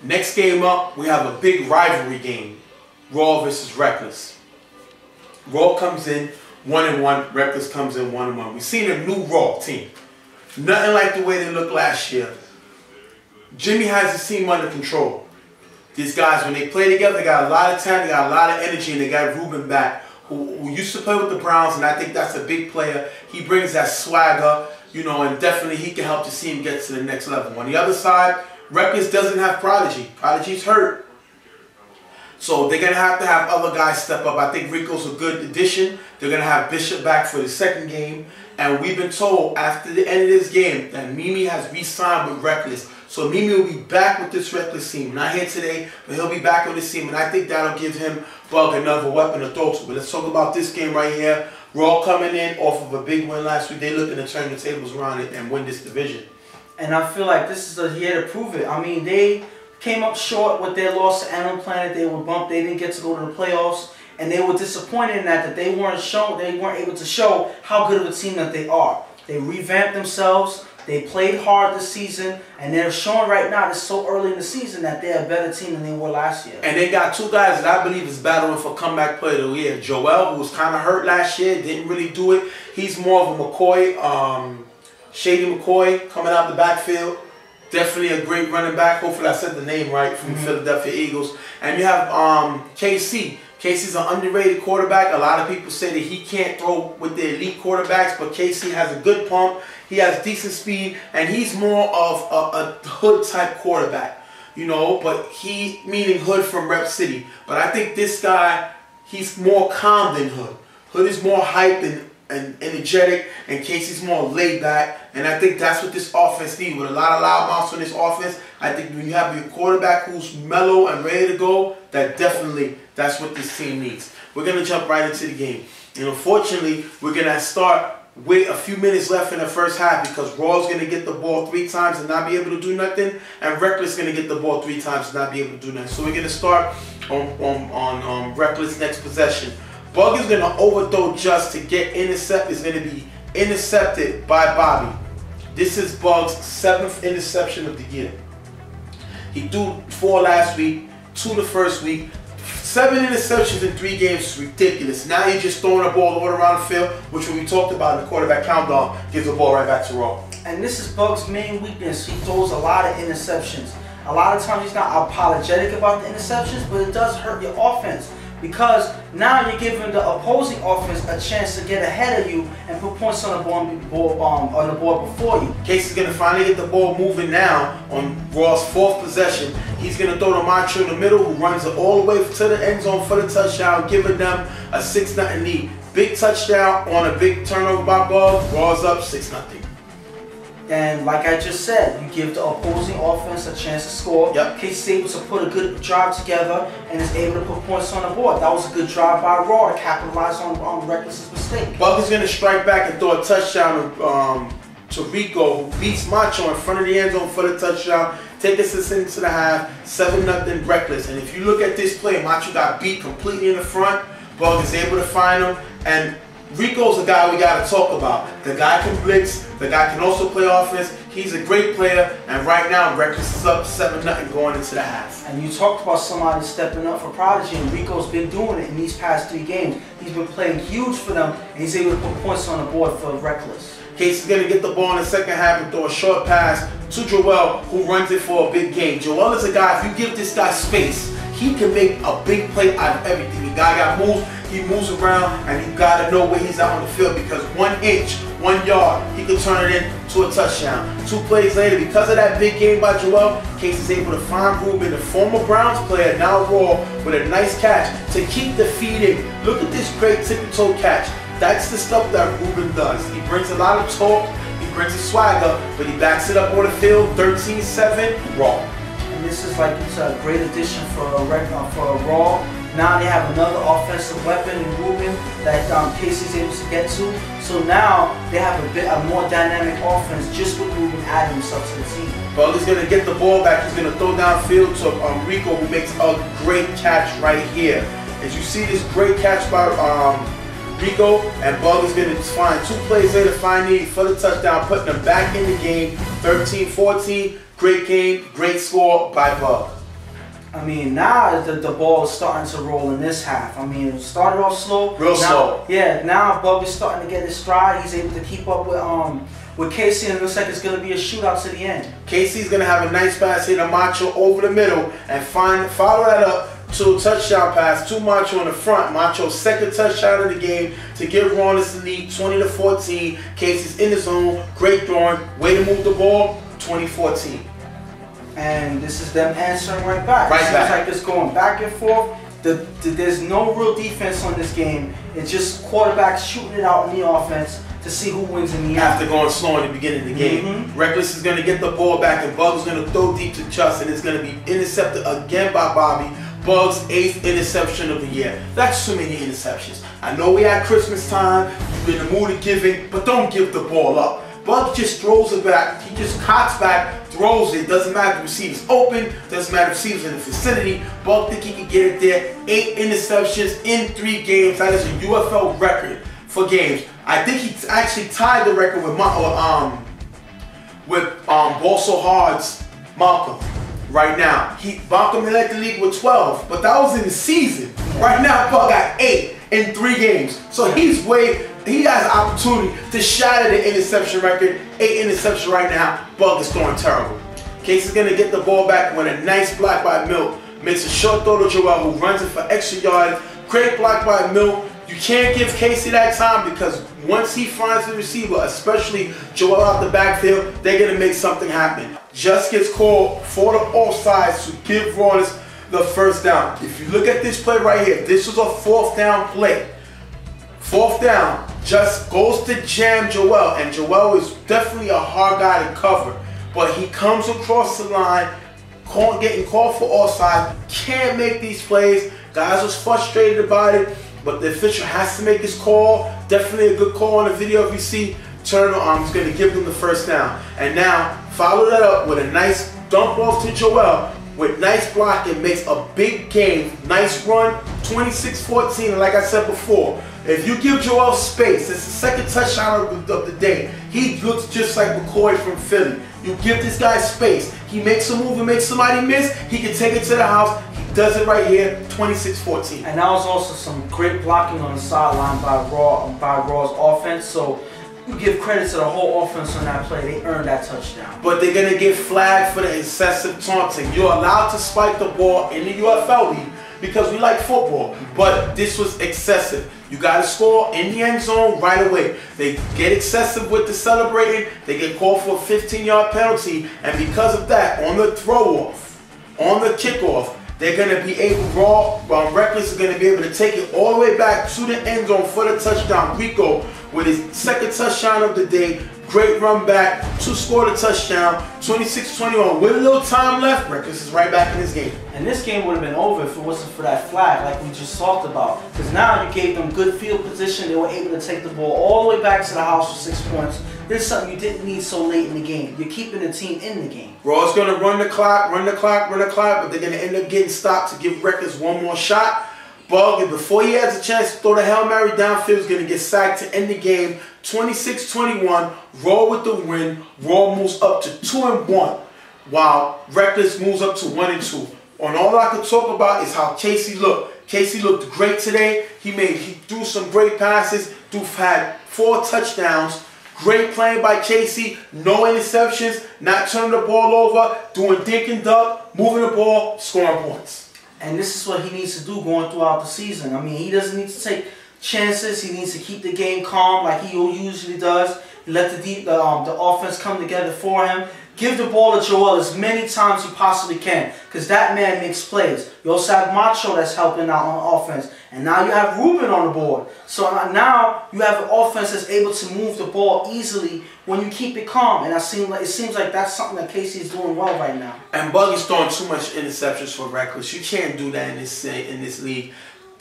Next game up, we have a big rivalry game. Raw versus Reckless. Raw comes in 1-1, Reckless comes in 1-1. We've seen a new Raw team. Nothing like the way they looked last year. Jimmy has his team under control. These guys, when they play together, they got a lot of talent, they got a lot of energy, and they got Ruben back, who used to play with the Browns, and I think that's a big player. He brings that swagger, you know, and definitely he can help the team get to the next level. On the other side, Reckless doesn't have Prodigy. Prodigy's hurt. So they're going to have other guys step up. I think Rico's a good addition. They're going to have Bishop back for the second game. And we've been told after the end of this game that Mimi has re-signed with Reckless. So Mimi will be back with this Reckless team. Not here today, but he'll be back with this team. And I think that'll give him, Bug, another weapon to throw to. But let's talk about this game right here. Raw coming in off of a big win last week. They're looking to turn the tables around it and win this division. And I feel like this is a year to prove it. I mean, they came up short with their loss to Animal Planet. They were bumped. They didn't get to go to the playoffs. And they were disappointed in that they weren't able to show how good of a team that they are. They revamped themselves. They played hard this season, and they're showing right now, it's so early in the season, that they're a better team than they were last year. And they got two guys that I believe is battling for comeback player of the year. Joel, who was kind of hurt last year, didn't really do it. He's more of a McCoy, Shady McCoy, coming out the backfield. Definitely a great running back. Hopefully I said the name right, from Philadelphia Eagles. And you have KC. Casey's an underrated quarterback. A lot of people say that he can't throw with the elite quarterbacks, but Casey has a good pump. He has decent speed, and he's more of a hood type quarterback, you know, but he, meaning Hood from Rep City. But I think this guy, he's more calm than Hood. Hood is more hype and energetic, and Casey's more laid back. And I think that's what this offense needs. With a lot of loudmouths on this offense, I think when you have your quarterback who's mellow and ready to go, that's what this team needs. We're going to jump right into the game. And unfortunately, we're going to start with a few minutes left in the first half, because Raw's going to get the ball 3 times and not be able to do nothing, and Reckless is going to get the ball 3 times and not be able to do nothing. So we're going to start on Reckless next possession. Bug is going to overthrow Just to get intercepted. Is going to be intercepted by Bobby. This is Bug's 7th interception of the year. He threw 4 last week, 2 the first week. 7 interceptions in 3 games is ridiculous. Now you're just throwing the ball all around the field, which when we talked about in the quarterback countdown, gives the ball right back to Raw. And this is Bug's main weakness. He throws a lot of interceptions. A lot of times he's not apologetic about the interceptions, but it does hurt your offense, because now you're giving the opposing offense a chance to get ahead of you and put points on the board before you. Casey's going to finally get the ball moving now on Raw's 4th possession. He's going to throw to Macho in the middle, who runs it all the way to the end zone for the touchdown, giving them a 6-0 lead. Big touchdown on a big turnover by Bug. Raw's up 6-0. And like I just said, you give the opposing offense a chance to score. Yep. Casey's able to put a good drive together and is able to put points on the board. That was a good drive by Raw to capitalize on Reckless's mistake. Bug is going to strike back and throw a touchdown to Rico, who beats Macho in front of the end zone for the touchdown. Take us into the half, 7-0 Reckless. And if you look at this play, Macho got beat completely in the front. Bug is able to find him, and Rico's a guy we got to talk about. The guy can blitz. The guy can also play offense. He's a great player. And right now, Reckless is up 7-0 going into the half. And you talked about somebody stepping up for Prodigy, and Rico's been doing it in these past 3 games. He's been playing huge for them, and he's able to put points on the board for Reckless. Casey's going to get the ball in the second half and throw a short pass to Joel, who runs it for a big gain. Joel is a guy, if you give this guy space, he can make a big play out of everything. The guy got moves, he moves around, and you gotta know where he's out on the field because 1 inch, 1 yard, he can turn it into a touchdown. 2 plays later, because of that big game by Joel, Casey's able to find Ruben, the former Browns player, now Raw, with a nice catch to keep the feet in. Look at this great tippy-toe catch. That's the stuff that Ruben does. He brings a lot of talk, he brings a swagger, but he backs it up on the field, 13-7, Raw. And this is like it's a great addition for a Raw. Now they have another offensive weapon in Ruben that Casey's able to get to. So now they have a more dynamic offense just with Ruben adding himself to the team. Butler's going to get the ball back. He's going to throw downfield to Rico, who makes a great catch right here. As you see this great catch by Rico, and Butler's going to find 2 plays later, finding for the touchdown, putting them back in the game, 13-14. Great game, great score by Bug. I mean, now the ball is starting to roll in this half. I mean, it started off slow. Slow. Yeah, now Bug is starting to get his stride. He's able to keep up with Casey, and it looks like it's going to be a shootout to the end. Casey's going to have a nice pass hit to Macho over the middle and follow that up to a touchdown pass to Macho in the front. Macho's second touchdown of the game to give Rawlins the lead, 20-14. Casey's in the zone. Great throwing. Way to move the ball, 20-14. And this is them answering right back. Right it seems back. like it's going back and forth. There's no real defense on this game. It's just quarterbacks shooting it out in the offense to see who wins in the end. After going slow in the beginning of the game. Reckless is going to get the ball back, and Bugs is going to throw deep to Just, and it's going to be intercepted again by Bobby. Bugs' 8th interception of the year. That's too many interceptions. I know we had Christmas time, you're in the mood of giving, but don't give the ball up. Bugs just throws it back. He just cocks back, throws it. Doesn't matter if the receiver's open, doesn't matter if the receiver's in the vicinity. Bug think he can get it there. 8 interceptions in 3 games. That is a UFL record for games. I think he actually tied the record with Ball So Hard's Malcolm. Right now, Malcolm led the league with 12, but that was in the season. Right now, Bug got 8 in 3 games. So he has an opportunity to shatter the interception record. 8 interceptions right now. Bug is throwing terrible. Case is going to get the ball back with a nice block by Milk. Makes a short throw to Joel, who runs it for extra yards. Great block by Milk. You can't give Casey that time because once he finds the receiver, especially Joel out the backfield, they're going to make something happen. Just gets called for the offsides to give Rawlins the first down. If you look at this play right here, this was a 4th down play. 4th down, Just goes to jam Joel, and Joel is definitely a hard guy to cover. But he comes across the line, getting called for offside, can't make these plays. Guys was frustrated about it, but the official has to make his call. Definitely a good call on the video if you see. Turner is going to give them the first down. And now, follow that up with a nice dump off to Joel with nice blocking, makes a big game. Nice run, 26-14. And like I said before, if you give Joel space, it's the 2nd touchdown of the day. He looks just like McCoy from Philly. You give this guy space. He makes a move and makes somebody miss. He can take it to the house. He does it right here, 26-14. And that was also some great blocking on the sideline by Raw's offense. So you give credit to the whole offense on that play. They earned that touchdown. But they're going to get flagged for the excessive taunting. You're allowed to spike the ball in the UFL league because we like football. But this was excessive. You got to score in the end zone right away. They get excessive with the celebrating. They get called for a 15-yard penalty. And because of that, on the throw-off, on the kickoff, they're going to be able, Reckless is going to be able to take it all the way back to the end zone for the touchdown. Rico with his 2nd touchdown of the day. Great run back to score the touchdown. 26-21. With a little time left, Reckless is right back in this game. And this game would have been over if it wasn't for that flag like we just talked about. Because now you gave them good field position. They were able to take the ball all the way back to the house for 6 points. This is something you didn't need so late in the game. You're keeping the team in the game. Raw's going to run the clock, but they're going to end up getting stopped to give Reckless one more shot. Bug, before he has a chance to throw the Hail Mary downfield, is going to get sacked to end the game. 26-21, Raw with the win. Raw moves up to 2-1, while Reckless moves up to 1-2. And all I can talk about is how Casey looked. Casey looked great today. He threw some great passes. Tuff had 4 touchdowns. Great playing by Casey. No interceptions. Not turning the ball over. Doing dink and duck. Moving the ball. Scoring points. And this is what he needs to do going throughout the season. I mean, he doesn't need to take chances. He needs to keep the game calm like he usually does. Let the offense come together for him. Give the ball to Joel as many times you possibly can, because that man makes plays. You also have Macho that's helping out on offense. And now you have Ruben on the board. So now you have an offense that's able to move the ball easily when you keep it calm. And it seems like that's something that Casey is doing well right now. And Buggy's throwing too much interceptions for reckless. You can't do that in this league.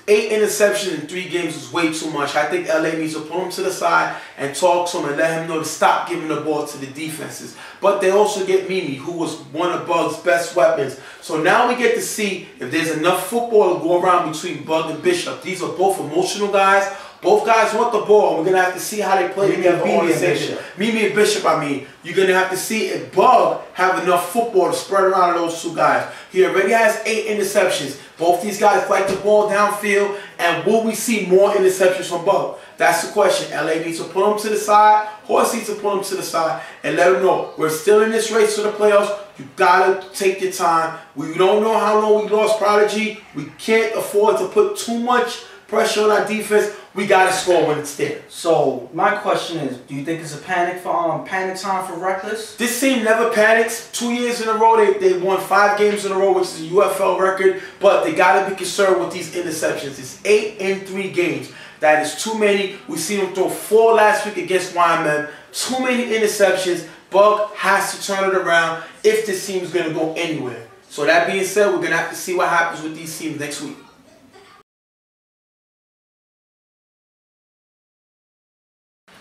8 interceptions in 3 games is way too much. I think LA needs to pull him to the side and talk to him and let him know to stop giving the ball to the defenses. But they also get Mimi, who was one of Bug's best weapons. So now we get to see if there's enough football to go around between Bug and Bishop. These are both emotional guys. Both guys want the ball. We're going to have to see how they play together on the section. Mimi and Bishop, you're going to have to see if Bug have enough football to spread around those 2 guys. He already has 8 interceptions. Both these guys fight the ball downfield. And will we see more interceptions from Bug? That's the question. LA needs to pull him to the side. Horse needs to pull him to the side and let him know we're still in this race for the playoffs. You got to take your time. We don't know how long we lost Prodigy. We can't afford to put too much pressure on our defense. We gotta score when it's there. So my question is, do you think it's a panic time for Reckless? This team never panics. 2 years in a row, they won 5 games in a row, which is a UFL record. But they gotta be concerned with these interceptions. It's 8 in 3 games. That is too many. We seen him throw 4 last week against YMM. Too many interceptions. Bug has to turn it around if this team is gonna go anywhere. So that being said, we're gonna have to see what happens with these teams next week.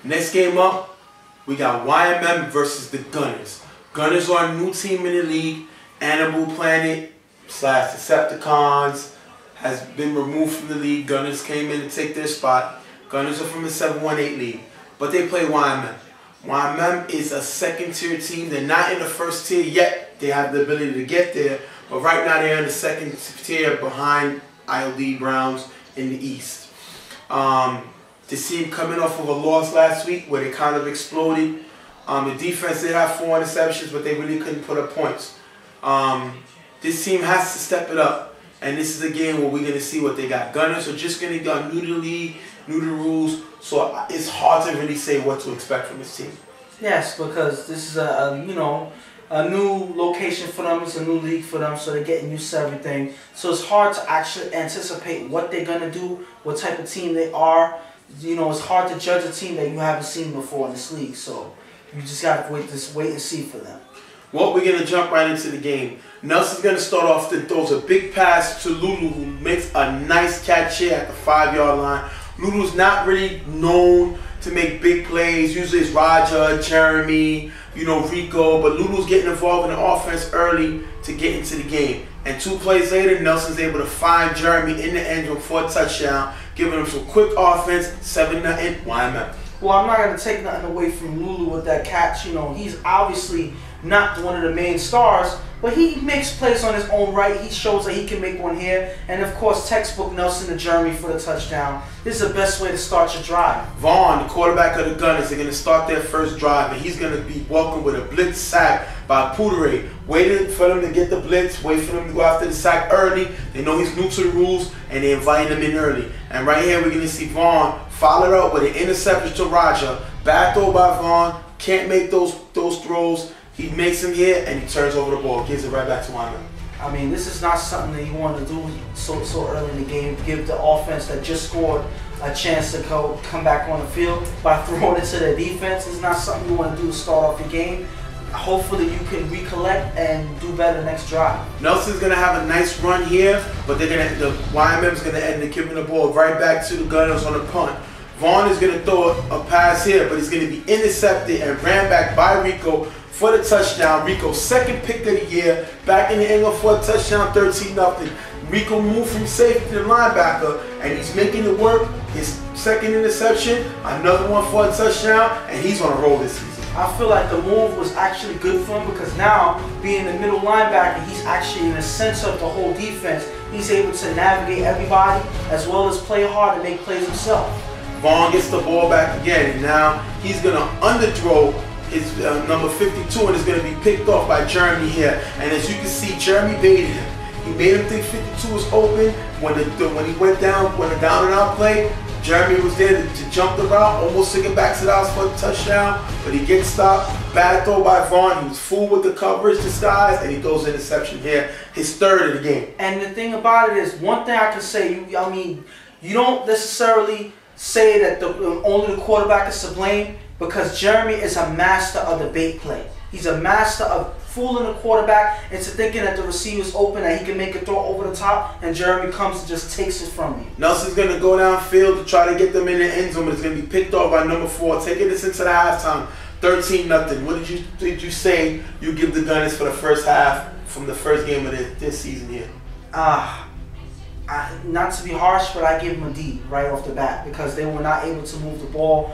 Next game up, we got YMM versus the Gunners. Gunners are a new team in the league. Animal Planet / Decepticons has been removed from the league. Gunners came in to take their spot. Gunners are from the 718 league, but they play YMM. YMM is a 2nd tier team. They're not in the 1st tier yet. They have the ability to get there, but right now they're in the 2nd tier behind ILD Browns in the East. The team coming off of a loss last week where they kind of exploded. The defense did have 4 interceptions, but they really couldn't put up points. This team has to step it up, and this is a game where we're going to see what they got. Gunners are just going to get new to the league, new to the rules, so it's hard to really say what to expect from this team. Yes, because this is a new location for them. It's a new league for them, so they're getting used to everything. So it's hard to actually anticipate what they're going to do, what type of team they are. It's hard to judge a team that you haven't seen before in this league, so you just got to wait and see for them. Well, we're going to jump right into the game. Nelson's going to start off, throws a big pass to Lulu, who makes a nice catch here at the 5-yard line. Lulu's not really known to make big plays. Usually it's Raja, Jeremy, Rico, but Lulu's getting involved in the offense early to get into the game. And 2 plays later, Nelson's able to find Jeremy in the end zone for a touchdown, giving him some quick offense, 7-0 YMM. Well, I'm not going to take nothing away from Lulu with that catch. He's obviously not one of the main stars, but he makes plays on his own right. He shows that he can make one here. And, of course, textbook Nelson to Jeremy for the touchdown. This is the best way to start your drive. Vaughn, the quarterback of the Gunners, are going to start their first drive, and he's going to be welcomed with a blitz sack by Poutere. Waited for them to get the blitz, wait for them to go after the sack early. They know he's new to the rules, and they invite him in early. And right here, we're going to see Vaughn followed up with an interception to Raja. Bad throw by Vaughn. Can't make those throws. He makes him here, and he turns over the ball. Gives it right back to Wyman. I mean, this is not something that you want to do so early in the game. Give the offense that just scored a chance to come back on the field by throwing it to their defense. It's not something you want to do to start off the game. Hopefully you can recollect and do better next drive. Nelson's gonna have a nice run here, but the YMM's gonna end up giving the ball right back to the Gunners on the punt. Vaughn is gonna throw a pass here, but he's gonna be intercepted and ran back by Rico for the touchdown. Rico's 2nd pick of the year, back in the angle for a touchdown, 13-0. Rico moved from safety to linebacker, and he's making it work. His 2nd interception, another one for a touchdown, and he's on a roll this season. I feel like the move was actually good for him because now, being the middle linebacker, he's actually in the center of the whole defense. He's able to navigate everybody as well as play hard and make plays himself. Vaughn gets the ball back again, and now he's going to underthrow his number 52, and it's going to be picked off by Jeremy here. And as you can see, Jeremy baited him. He made him think 52 was open. When he went down, when the down and out play, Jeremy was there to jump the route, almost to get back to the house for a touchdown, but he gets stopped. Bad throw by Vaughn. He was fooled with the coverage disguise, and he throws an interception here. His third of the game. And the thing about it is, one thing I can say, I mean, you don't necessarily say that only the quarterback is to blame, because Jeremy is a master of the bait play. He's a master of fooling the quarterback into thinking that the receiver's open, that he can make a throw over the top, and Jeremy comes and just takes it from you. Nelson's going to go downfield to try to get them in the end zone, but it's going to be picked off by number 4. Taking this into the halftime, 13-0. What did you say you give the Gunners for the first half from the first game of this season here? Not to be harsh, but I give them a D right off the bat, because they were not able to move the ball.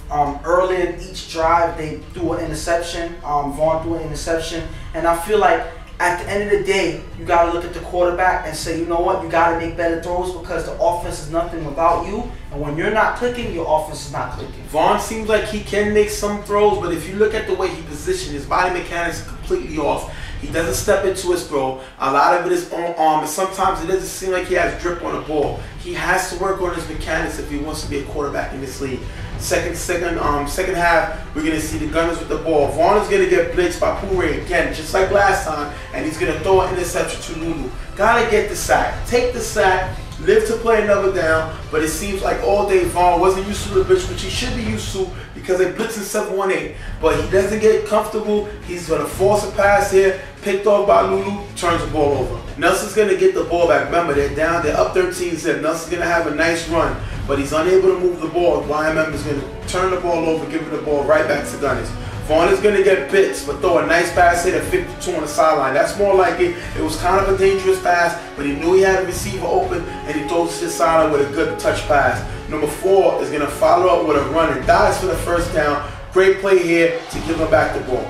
Early in each drive, they threw an interception. Vaughn threw an interception. And I feel like at the end of the day, you got to look at the quarterback and say, you know what, you got to make better throws, because the offense is nothing without you. And when you're not clicking, your offense is not clicking. Vaughn seems like he can make some throws, but if you look at the way he positioned, his body mechanics are completely off. He doesn't step into his throw. A lot of it is on arm, and sometimes it doesn't seem like he has drip on the ball. He has to work on his mechanics if he wants to be a quarterback in this league. Second half, we're going to see the Gunners with the ball. Vaughn is going to get blitzed by Poore again, just like last time, and he's going to throw an interception to Lulu. Got to get the sack. Take the sack. Live to play another down, but it seems like all day Vaughn wasn't used to the blitz, which he should be used to, because they blitz in 7-1-8. But he doesn't get comfortable. He's going to force a pass here, picked off by Lulu, turns the ball over. Nelson's going to get the ball back. Remember, they're down, they're up 13-0. Nelson's going to have a nice run, but he's unable to move the ball. YMM is going to turn the ball over, giving the ball right back to Gunners. Vaughn is going to get bits, but throw a nice pass hit at 52 on the sideline. That's more like it. It was kind of a dangerous pass, but he knew he had a receiver open, and he throws to the sideline with a good touch pass. Number 4 is going to follow up with a run and dives for the first down. Great play here to give him back the ball.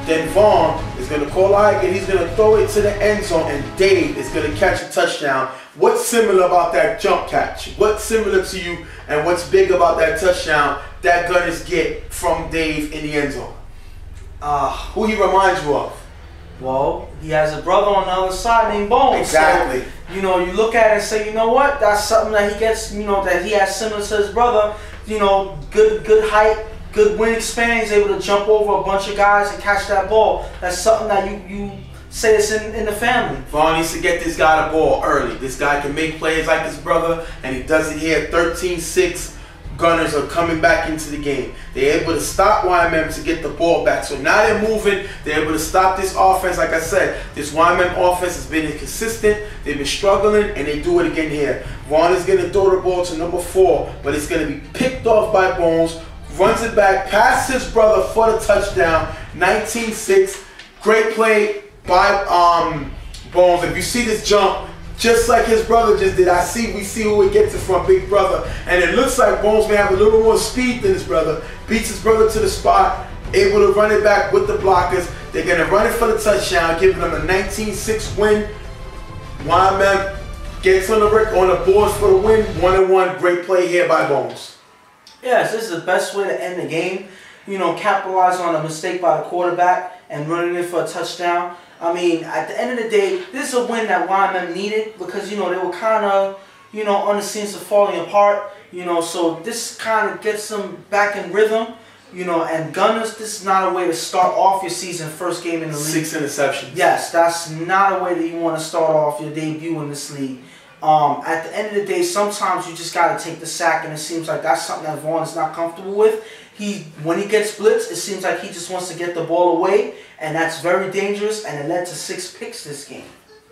Then Vaughn is going to call out, and he's going to throw it to the end zone, and Dave is going to catch a touchdown. What's similar about that jump catch? What's similar to you, and what's big about that touchdown that Gunners get from Dave in the end zone? Who he reminds you of? Well, he has a brother on the other side named Bones. Exactly. So, you know, you look at it and say, you know what? That's something that he gets, you know, that he has similar to his brother. You know, good height, good wingspan. He's able to jump over a bunch of guys and catch that ball. That's something that you say it's in the family. Vaughn needs to get this guy the ball early. This guy can make plays like his brother, and he does it here. 13-6. Gunners are coming back into the game. They're able to stop YMM to get the ball back. So now they're moving. They're able to stop this offense. Like I said, this YMM offense has been inconsistent. They've been struggling, and they do it again here. Vaughn is going to throw the ball to number 4, but it's going to be picked off by Bones. Runs it back past his brother for the touchdown. 19-6. Great play by Bones. If you see this jump, just like his brother just did, we see who he gets it from, big brother. And it looks like Bones may have a little more speed than his brother. Beats his brother to the spot, able to run it back with the blockers. They're going to run it for the touchdown, giving them a 19-6 win. YMM gets on the boards for the win, 1-1. Great play here by Bones. Yes, this is the best way to end the game. You know, capitalize on a mistake by the quarterback and running it for a touchdown. I mean, at the end of the day, this is a win that YMM needed, because, you know, they were kind of, you know, on the scenes of falling apart, you know, so this kind of gets them back in rhythm, you know, and Gunners, this is not a way to start off your season, first game in the league. 6 interceptions. Yes, that's not a way that you want to start off your debut in this league. At the end of the day, sometimes you just got to take the sack, and it seems like that's something that Vaughn is not comfortable with. When he gets blitzed, it seems like he just wants to get the ball away, and that's very dangerous, and it led to 6 picks this game.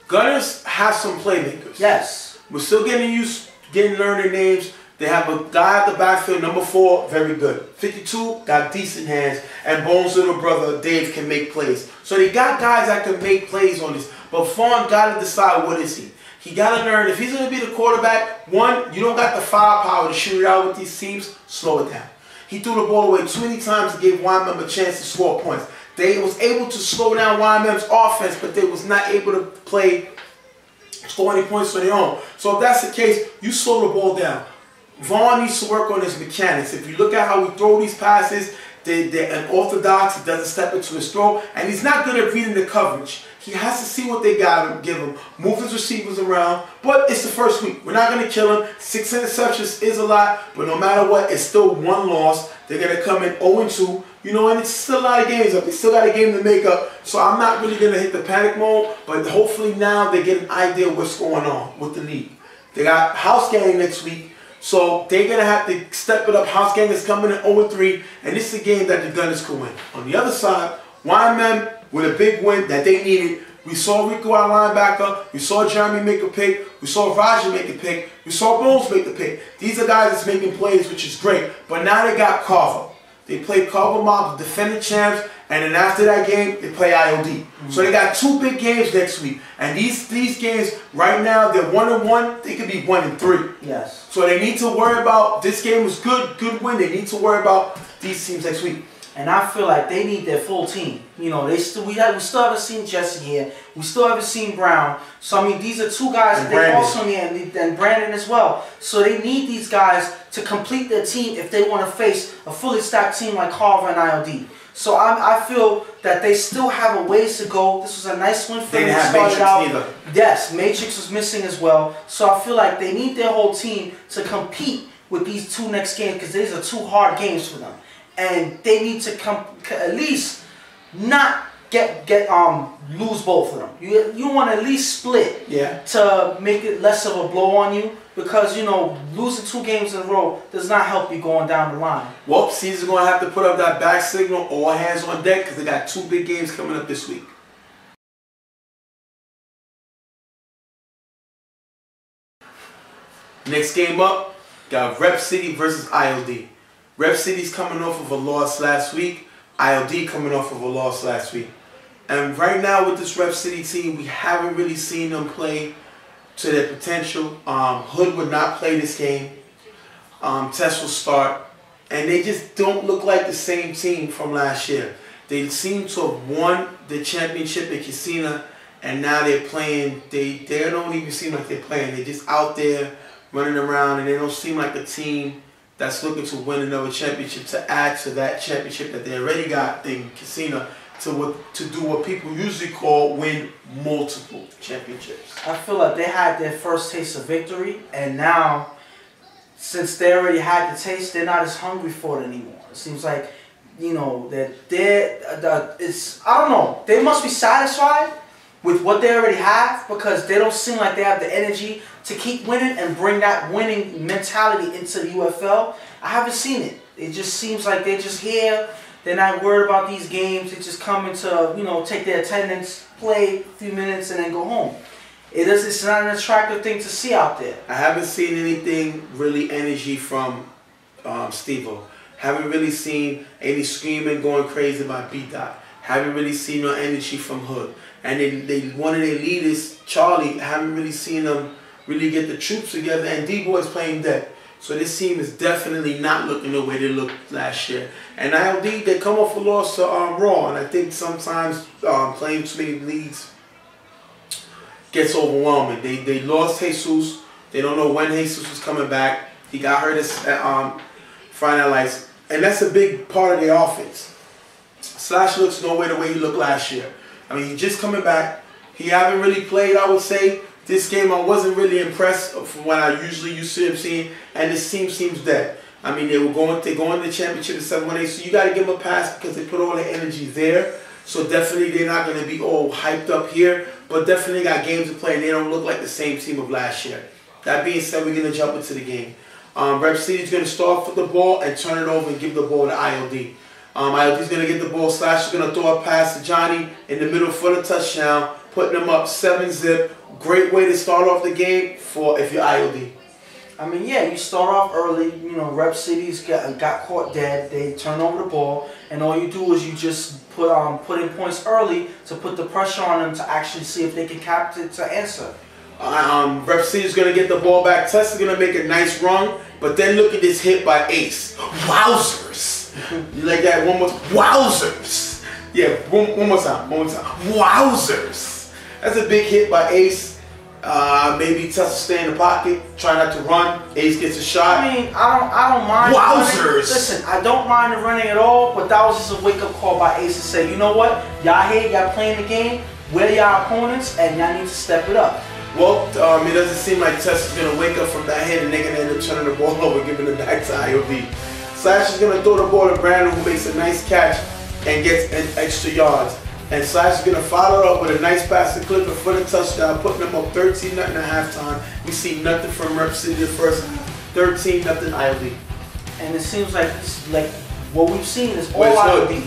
Gunners have some playmakers. Yes. We're still learning names. They have a guy at the backfield, number 4, very good. 52, got decent hands, and Bones' little brother, Dave, can make plays. So they got guys that can make plays on this, but Vaughn got to decide what is he. He got to learn, if he's going to be the quarterback, 1, you don't got the firepower to shoot it out with these teams, slow it down. He threw the ball away too many times to give YMM a chance to score points. They was able to slow down YMM's offense, but they was not able to score any points on their own. So if that's the case, you slow the ball down. Vaughn needs to work on his mechanics. If you look at how we throw these passes, They're unorthodox. He doesn't step into his throw, and he's not good at reading the coverage. He has to see what they got him, give him, move his receivers around. But it's the first week. We're not going to kill him. 6 interceptions is a lot, but no matter what, it's still 1 loss. They're going to come in 0-2. You know, and it's still a lot of games up. They still got a game to make up. So I'm not really going to hit the panic mode, but hopefully now they get an idea of what's going on with the league. They got house game next week. So they're going to have to step it up. House gang is coming in 0-3, and this is a game that the Gunners could win. On the other side, YMM with a big win that they needed. We saw Rico, our linebacker. We saw Jeremy make a pick. We saw Roger make a pick. We saw Bones make the pick. These are guys that's making plays, which is great. But now they got Carver. They played Carver Mob, the defending champs, and then after that game, they play IOD. So they got 2 big games next week. And these games, right now, they're 1-1. They could be 1-3. Yes. So they need to worry about, this game was good win. They need to worry about these teams next week. And I feel like they need their full team. You know, we still haven't seen Jesse here. We still haven't seen Brown. So I mean, these are 2 guys that they also need, and Brandon as well. So they need these guys to complete their team if they want to face a fully stacked team like Carver and IOD. So I feel that they still have a ways to go. This was a nice win for them. They didn't have Matrix either. Yes, Matrix was missing as well. So I feel like they need their whole team to compete with these 2 next games, because these are 2 hard games for them. And they need to at least not lose both of them. You want to at least split, to make it less of a blow on you, because you know losing 2 games in a row does not help you going down the line. Well, Caesar's gonna have to put up that back signal, all hands on deck, because they got 2 big games coming up this week. Next game up, got Rep City versus IOD. Rep City's coming off of a loss last week. IOD coming off of a loss last week. And right now with this Rep City team, we haven't really seen them play to their potential. Hood would not play this game. Tess will start. And they just don't look like the same team from last year. They seem to have won the championship in Casino, and now they're playing. They don't even seem like they're playing. They're just out there running around, and they don't seem like a team that's looking to win another championship, to add to that championship that they already got in Casino, to do what people usually call win multiple championships. I feel like they had their first taste of victory, and now, since they already had the taste, they're not as hungry for it anymore. It seems like, you know, that I don't know, they must be satisfied with what they already have, because they don't seem like they have the energy to keep winning and bring that winning mentality into the UFL. I haven't seen it. It just seems like they're just here. They're not worried about these games. They just come into, you know, take their attendance, play a few minutes, and then go home. It's not an attractive thing to see out there. I haven't seen anything really energy from Steve-O. Haven't really seen any screaming, going crazy about B-Dot. Haven't really seen no energy from Hood. And one of their leaders, Charlie, haven't really seen them really get the troops together, and D-Boy's playing dead. So this team is definitely not looking the way they looked last year. And IOD, they come off a loss to Raw, and I think sometimes playing too many leagues gets overwhelming. They lost Jesus. They don't know when Jesus was coming back. He got hurt at Friday Night Lights, and that's a big part of their offense. Slash looks nowhere the way he looked last year. I mean, he's just coming back. He haven't really played, I would say. This game, I wasn't really impressed from what I usually used to him seeing, and this team seems dead. I mean, they're going to the championship in 7-1-8, so you got to give them a pass because they put all their energy there. So definitely they're not going to be all hyped up here, but definitely got games to play, and they don't look like the same team of last year. That being said, we're going to jump into the game. Rep City's going to start with the ball and turn it over and give the ball to IOD. IOD's going to get the ball. Slash is going to throw a pass to Johnny in the middle for the touchdown, putting them up 7-zip. Great way to start off the game if you're IOD. I mean, yeah, you start off early. You know, Rep City's got caught dead. They turn over the ball, and all you do is you just put in points early to put the pressure on them to actually see if they can capture to answer. Rep City's going to get the ball back. Tess is going to make a nice run, but then look at this hit by Ace. Wowzers! You like that? One more time. Wowzers! Yeah, one more time. Wowzers! That's a big hit by Ace. Maybe Tuff stay in the pocket, try not to run. Ace gets a shot. I mean, I don't mind. Wowzers! Listen, I don't mind the running at all, but that was just a wake-up call by Ace to say, you know what? Y'all here, y'all playing the game. We're y'all opponents, and y'all need to step it up. Well, it doesn't seem like Tuff is going to wake up from that hit and they're going to end up turning the ball over, giving it back to IOD. Slash is going to throw the ball to Brandon, who makes a nice catch and gets an extra yards. And Slash is going to follow it up with a nice pass to Clipper for the touchdown, putting them up 13-0 at halftime. We see nothing from Rep City the first half, 13-0 IOD. And it seems like what we've seen is all IOD.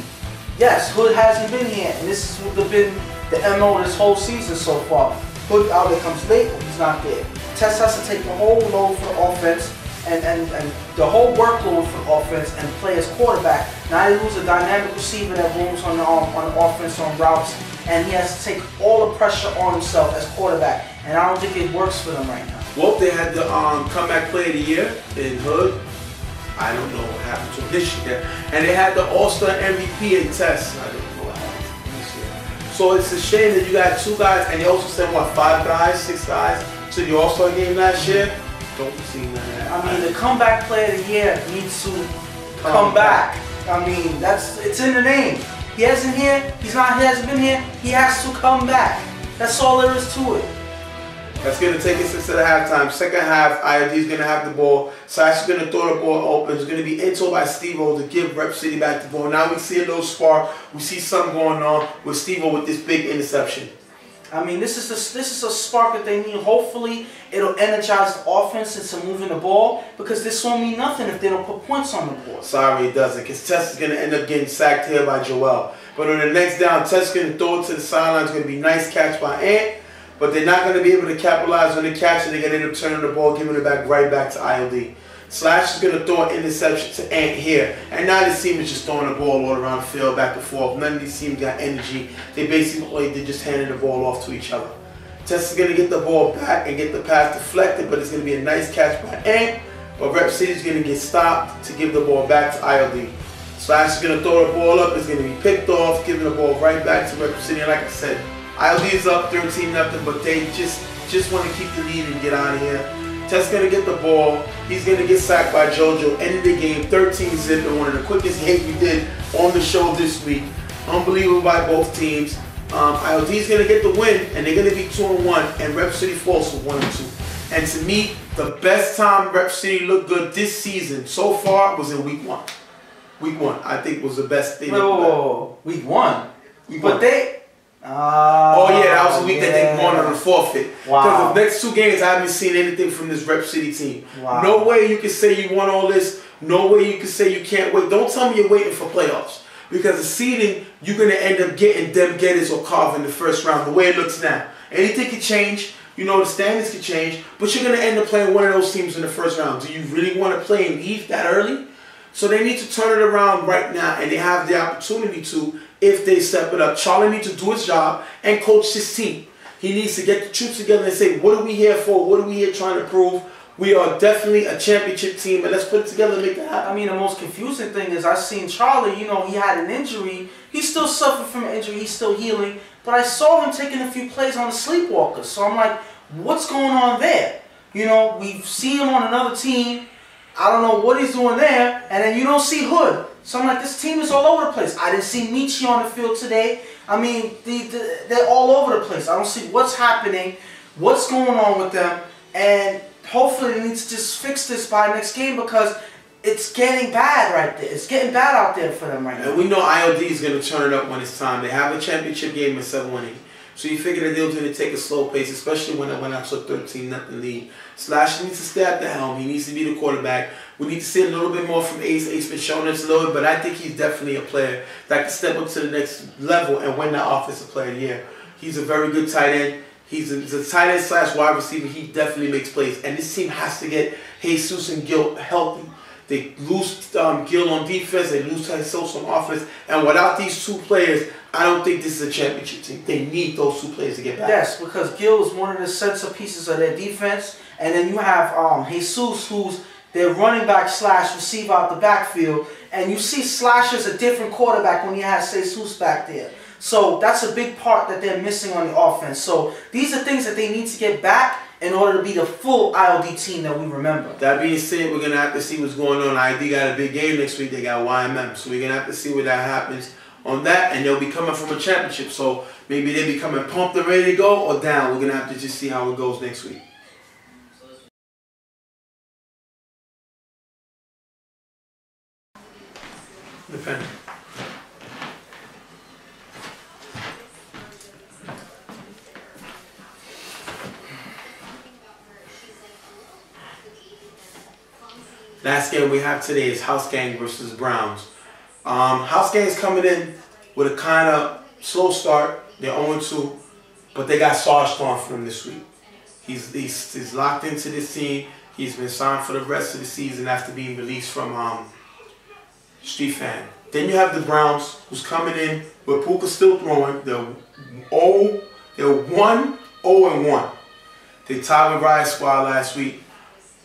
Yes, Hood hasn't been here, and this has been the MO this whole season so far. Hood either comes late or he's not there. Tess has to take the whole load for offense and the whole workload for offense and play as quarterback. Now they lose a dynamic receiver that moves on the offense on routes, and he has to take all the pressure on himself as quarterback. And I don't think it works for them right now. Well, they had the comeback player of the year in Hood. I don't know what happened to him this year. And they had the All-Star MVP in Tess. I don't know what happened this year. So it's a shame that you got 2 guys, and they also sent, what, 5 guys, 6 guys to the All-Star game last year? Don't see none of that. I mean, the comeback player of the year needs to come back. I mean, it's in the name. He hasn't been here, he has to come back. That's all there is to it. That's going to take us into the halftime. Second half, IOD is going to have the ball. Slash is going to throw the ball open. It's going to be into by Steve-O to give Rep City back the ball. Now we see a little spark. We see something going on with Steve-O with this big interception. I mean, this is a spark that they need. Hopefully, it'll energize the offense into moving the ball, because this won't mean nothing if they don't put points on the board. Sorry, it doesn't, because Tess is going to end up getting sacked here by Joel. But on the next down, Tess is going to throw it to the sideline. It's going to be a nice catch by Ant, but they're not going to be able to capitalize on the catch, and they're going to end up turning the ball, giving it right back to IOD. Slash is going to throw an interception to Ant here. And now this team is just throwing the ball all around the field, back and forth. None of these teams got energy. They basically, they're just handing the ball off to each other. Tess is going to get the ball back and get the pass deflected, but it's going to be a nice catch by Ant. But Rep City is going to get stopped to give the ball back to IOD. Slash is going to throw the ball up. It's going to be picked off, giving the ball right back to Rep City. And like I said, IOD is up 13-0, but they just want to keep the lead and get out of here. Tess going to get the ball. He's going to get sacked by JoJo. Ended the game 13-0 in one of the quickest games we did on the show this week. Unbelievable by both teams. IOD is going to get the win, and they're going to be 2-1, and Rep City falls to 1-2. And to me, the best time Rep City looked good this season so far was in week 1. Week 1, I think, was the best thing. Whoa, week 1. But they. Oh yeah, that was the week that they won on the forfeit. Wow. Because the next 2 games, I haven't seen anything from this Rep City team. Wow. No way you can say you won all this. No way you can say you can't wait. Don't tell me you're waiting for playoffs. Because the seeding, you're going to end up getting them Gettis or Carver in the first round, the way it looks now. Anything can change. You know, the standings can change. But you're going to end up playing one of those teams in the first round. Do you really want to play and leave that early? So they need to turn it around right now, and they have the opportunity to if they step it up. Charlie needs to do his job and coach his team. He needs to get the troops together and say, what are we here for? What are we here trying to prove? We are definitely a championship team, and let's put it together and make that happen. I mean, the most confusing thing is I've seen Charlie, you know, he had an injury. He still suffered from an injury. He's still healing. But I saw him taking a few plays on the Sleepwalkers. So I'm like, what's going on there? You know, we've seen him on another team. I don't know what he's doing there. And then you don't see Hood. So I'm like, this team is all over the place. I didn't see Michi on the field today. I mean, they're all over the place. I don't see what's happening, what's going on with them. And hopefully they need to just fix this by next game, because it's getting bad right there. It's getting bad out there for them right now. And we know IOD is going to turn it up when it's time. They have a championship game in 7-1-8. So you figure that they're going to take a slow pace, especially when it went out to a 13-0 lead. Slash needs to stay at the helm. He needs to be the quarterback. We need to see a little bit more from Ace. Ace been showing us a little bit, but I think he's definitely a player that can step up to the next level and win that Offensive Player of the Year. He's a very good tight end. He's a tight end slash wide receiver. He definitely makes plays. And this team has to get Jesus and Gil healthy. They lose Gil on defense. They lose Jesus on offense. And without these 2 players, I don't think this is a championship team. They need those 2 players to get back. Yes, because Gil is one of the centerpieces of their defense. And then you have Jesus, who's their running back slash receiver out the backfield. And you see Slash as a different quarterback when you have Jesus back there. So that's a big part that they're missing on the offense. So these are things that they need to get back in order to be the full ILD team that we remember. That being said, we're going to have to see what's going on. ID got a big game next week. They got YMM. So we're going to have to see what that happens on that. And they'll be coming from a championship. So maybe they'll be coming pumped and ready to go or down. We're going to have to just see how it goes next week. Depending. Last game we have today is House Gang versus Browns. House Gang is coming in with a kind of slow start. They're 0-2, but they got Sarge Storm for them this week. He's locked into this team. He's been signed for the rest of the season after being released from Street Fan. Then you have the Browns, who's coming in with Puka still throwing. They're 1-0-1. They tied with Riot Squad last week.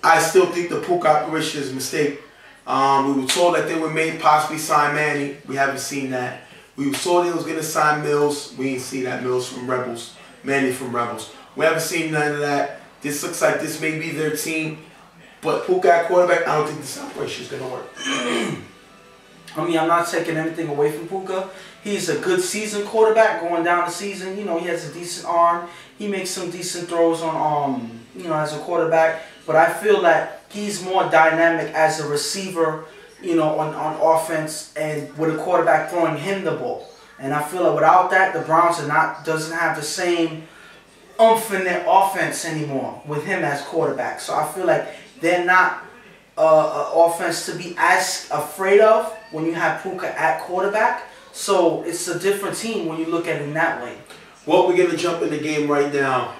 I still think the Puka operation is a mistake. We were told that they were made possibly sign Manny. We haven't seen that. We were told they was going to sign Mills. We didn't see that. Mills from Rebels. Manny from Rebels. We haven't seen none of that. This looks like this may be their team. But Puka at quarterback, I don't think this operation is going to work. I mean, I'm not taking anything away from Puka. He's a good seasoned quarterback going down the season. You know, he has a decent arm. He makes some decent throws on, you know, as a quarterback. But I feel that he's more dynamic as a receiver, you know, on offense and with a quarterback throwing him the ball. And I feel like without that, the Browns doesn't have the same oomph in their offense anymore with him as quarterback. So I feel like they're not an offense to be as afraid of when you have Puka at quarterback. So it's a different team when you look at it in that way. Well, we're going to jump in the game right now.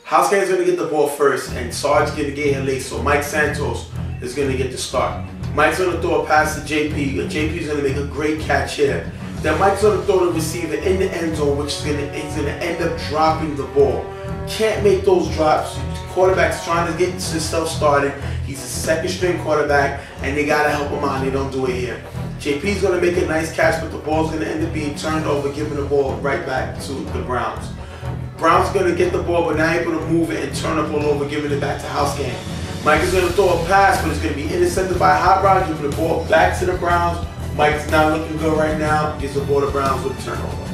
House Gang's going to get the ball first, and Sarge's going to get here late, so Mike Santos is going to get the start. Mike's going to throw a pass to JP. JP's going to make a great catch here. Then Mike's going to throw the receiver in the end zone, which is going to end up dropping the ball. Can't make those drops. Quarterback's trying to get himself started. He's a second-string quarterback, and they got to help him out. They don't do it here. JP's going to make a nice catch, but the ball's going to end up being turned over, giving the ball right back to the Browns. Browns going to get the ball, but now able to move it and turn the ball over, giving it back to House Gang. Mike is going to throw a pass, but it's going to be intercepted by a hot route, giving the ball back to the Browns. Mike's not looking good right now. Gives the ball to Browns with a turnover.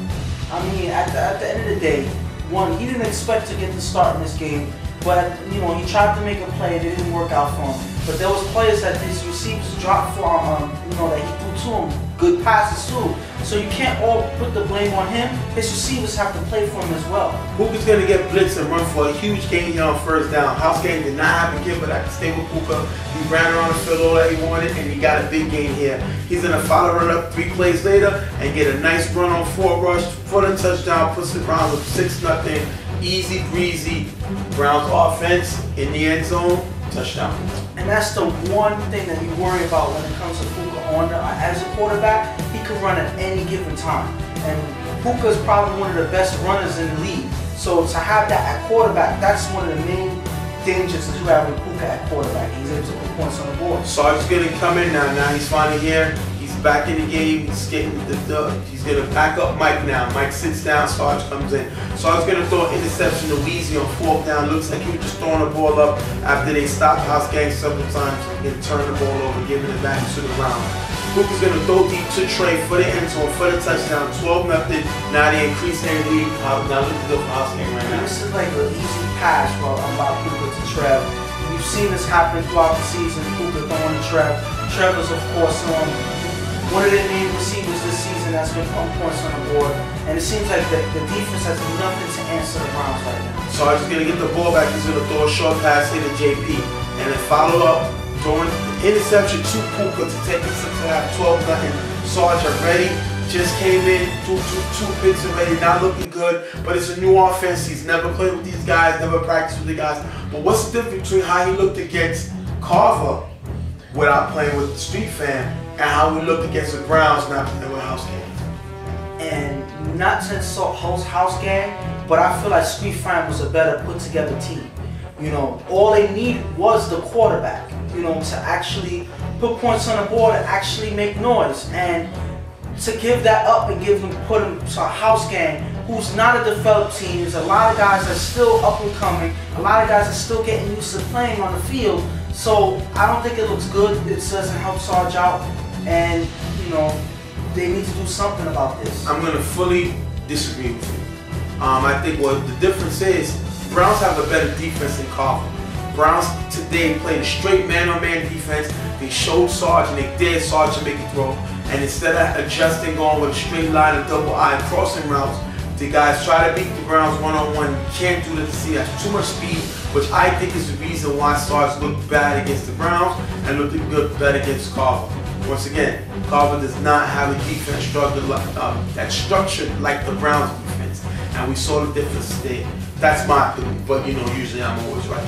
I mean, at the end of the day, one, he didn't expect to get the start in this game, but you know, he tried to make a play, it didn't work out for him. But there was players that these receivers dropped for, you know, that he threw to him, good passes too. So you can't all put the blame on him. His receivers have to play for him as well. Puka's going to get blitzed and run for a huge gain here on first down. House Gang did not have a give, but I can stay with Puka. He ran around the field all that he wanted, and he got a big gain here. He's going to follow it up 3 plays later and get a nice run on 4 rush for the touchdown, puts the Browns with 6-0. Easy breezy. Browns offense in the end zone. Touchdown. And that's the one thing that you worry about when it comes to Puka as a quarterback. He can run at any given time. And Puka is probably one of the best runners in the league. So to have that at quarterback, that's one of the main dangers that you have with Puka at quarterback. He's able to put points on the board. Sarge's going to come in now. Now he's finally here. He's back in the game. He's getting he's going to back up Mike now. Mike sits down. Sarge comes in. Sarge's going to throw an interception to Weezy on 4th down. Looks like he was just throwing the ball up after they stopped House Gang several times and turned the ball over, giving it back to the Browns. Puka's going to throw deep to Trey for the end zone for the touchdown. 12-0. Now they increase their lead. Now look at the House Gang right now. This is like an easy pass from Puka to Trev. We've seen this happen throughout the season. Puka throwing to Trev. Trev is, of course, one of their main receivers this season that's been putting points on the board. And it seems like the defense has nothing to answer the Browns right now. Sarge is going to get the ball back. He's going to throw a short pass into JP. And then follow up, throwing interception to Puka to take it to have 12-0. Sarge already just came in, two picks already, not looking good. But it's a new offense. He's never played with these guys, never practiced with the guys. But what's the difference between how he looked against Carver without playing with the Street Fan and how we looked against the Browns not playing with House Gang? And not to insult House Gang, but I feel like Street Fan was a better put together team. You know, all they needed was the quarterback, you know, to actually put points on the board and actually make noise. And to give that up and put him to a house gang who's not a developed team. There's a lot of guys that's still up and coming. A lot of guys are still getting used to playing on the field. So I don't think it looks good. It doesn't help Sarge out, and you know they need to do something about this. I'm gonna fully disagree with you. I think what the difference is, Browns have a better defense than Carver. Browns today played a straight man-on-man defense. They showed Sarge and they dared Sarge to make a throw. And instead of adjusting, going with a straight line and double eye crossing routes, the guys try to beat the Browns one-on-one. You can't do that to see that. Too much speed, which I think is the reason why Sarge looked bad against the Browns and looked good bad against Carver. Once again, Carver does not have a defense that's structured like the Browns defense. And we saw the difference today. That's my opinion, but you know, usually I'm always right.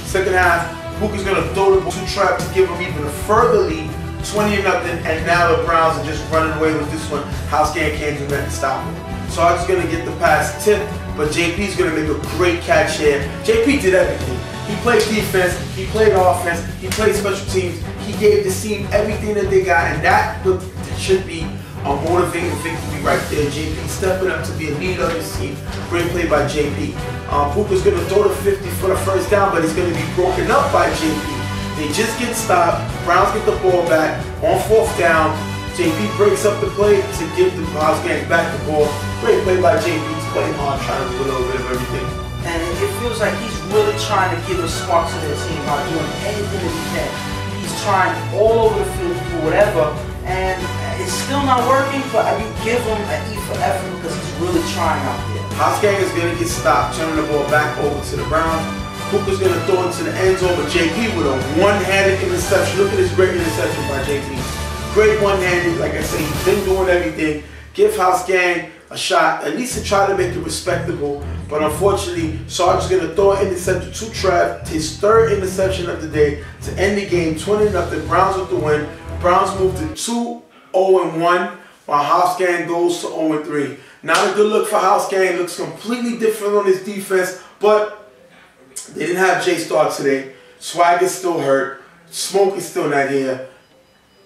Second half, Puka's going to throw the ball to Trap to give him even a further lead, 20-0, and now the Browns are just running away with this one. House gang can't do nothing to stop him. Sarge's going to get the pass tipped, but JP's going to make a great catch here. JP did everything. He played defense, he played offense, he played special teams. He gave the team everything that they got, and that should be a motivating victory right there. JP stepping up to be a leader of his team. Great play by JP. Puka's going to throw the 50 for the first down, but it's going to be broken up by JP. They just get stopped. Browns get the ball back on 4th down. JP breaks up the play to give the House gang back the ball. Great play by JP. He's playing hard, trying to do a little bit of everything. And it feels like he's really trying to give a spark to their team by doing anything that he can. He's trying all over the field to do whatever, and it's still not working, but you give him an E for effort because he's really trying out there. House gang is going to get stopped, turning the ball back over to the Browns. Puka's going to throw it to the end zone, but JP with a one-handed interception. Look at this great interception by JP. Great one-handed, like I said, he's been doing everything. Give House gang a shot, at least to try to make it respectable. But unfortunately, Sarge is going to throw an interception to Trav, his 3rd interception of the day to end the game, 20-0. Browns with the win. Browns move to 2-0-1, while House gang goes to 0-3. Not a good look for House gang. Looks completely different on his defense, but they didn't have J-Star today. Swag is still hurt. Smoke is still not here.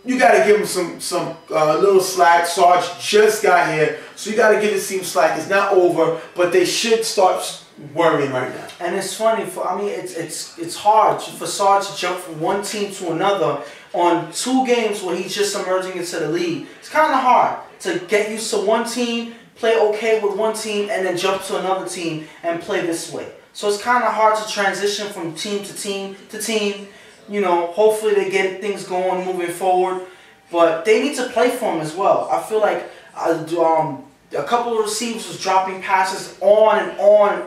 You got to give him some little slack. Sarge just got here, so you got to give the team slack. It's not over, but they should start worrying right now. And it's funny. It's hard for Sarge to jump from one team to another on 2 games where he's just emerging into the league. It's kind of hard to get used to one team, play okay with one team, and then jump to another team and play this way. So it's kind of hard to transition from team to team to team. You know, hopefully they get things going moving forward, but they need to play for him as well. I feel like a couple of receivers was dropping passes on and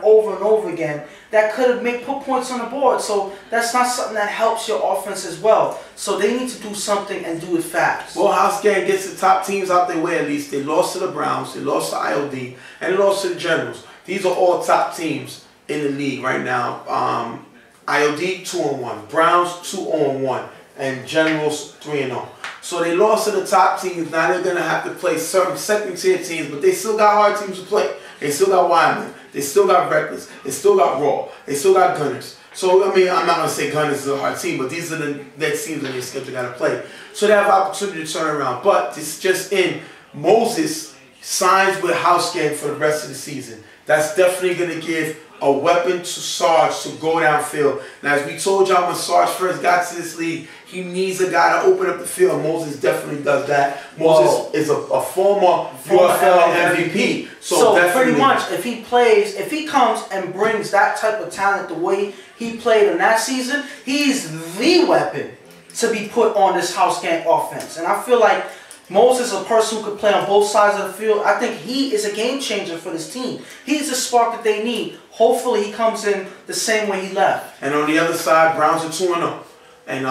over again that could have put points on the board. So that's not something that helps your offense as well. So they need to do something and do it fast. Well, House gang gets the top teams out their way at least. They lost to the Browns, they lost to IOD, and they lost to the Generals. These are all top teams in the league right now. IOD 2-1, Browns 2-1, and Generals 3-0. So they lost to the top teams. Now they're going to have to play certain second-tier teams, but they still got hard teams to play. They still got Wyoming. They still got Reckless. They still got Raw. They still got Gunners. So, I mean, I'm not going to say Gunners is a hard team, but these are the next teams in their schedule got to play. So they have opportunity to turn around. But it's just in. Moses signs with House gang for the rest of the season. That's definitely going to give a weapon to Sarge to go downfield. Now, as we told y'all when Sarge first got to this league, he needs a guy to open up the field. Moses definitely does that. Moses is a former UFL MVP. So pretty much, if he comes and brings that type of talent the way he played in that season, he's the weapon to be put on this House gang offense. And I feel like Moses is a person who could play on both sides of the field. I think he is a game changer for this team. He's the spark that they need. Hopefully he comes in the same way he left. And on the other side, Browns are 2-0. And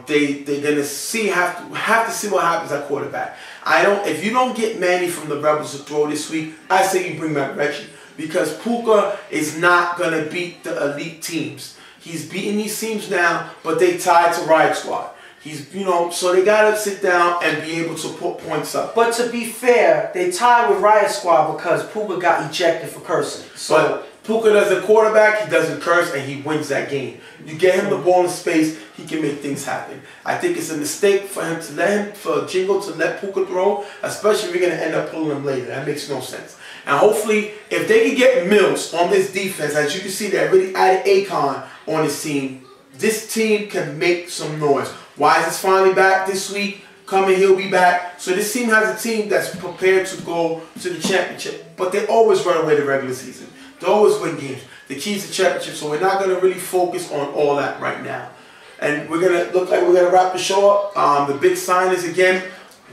they're gonna have to see what happens at quarterback. If you don't get Manny from the Rebels to throw this week, I say you bring back Reggie. Because Puka is not gonna beat the elite teams. He's beating these teams now, but they tied to Riot Squad. So they gotta sit down and be able to put points up. But to be fair, they tied with Riot Squad because Puka got ejected for cursing. So Puka doesn't quarterback, he doesn't curse, and he wins that game. You get him the ball in space, he can make things happen. I think it's a mistake for him to for Jingo to let Puka throw, especially if you're going to end up pulling him later. That makes no sense. And hopefully, if they can get Mills on this defense, as you can see, they really added Akon on this team can make some noise. Wise is finally back this week. Coming, he'll be back. So this team has a team that's prepared to go to the championship. But they always run away the regular season. They always win games. The key's the championship. So we're not going to really focus on all that right now. And we're going to look like we're going to wrap the show up. The big signings again.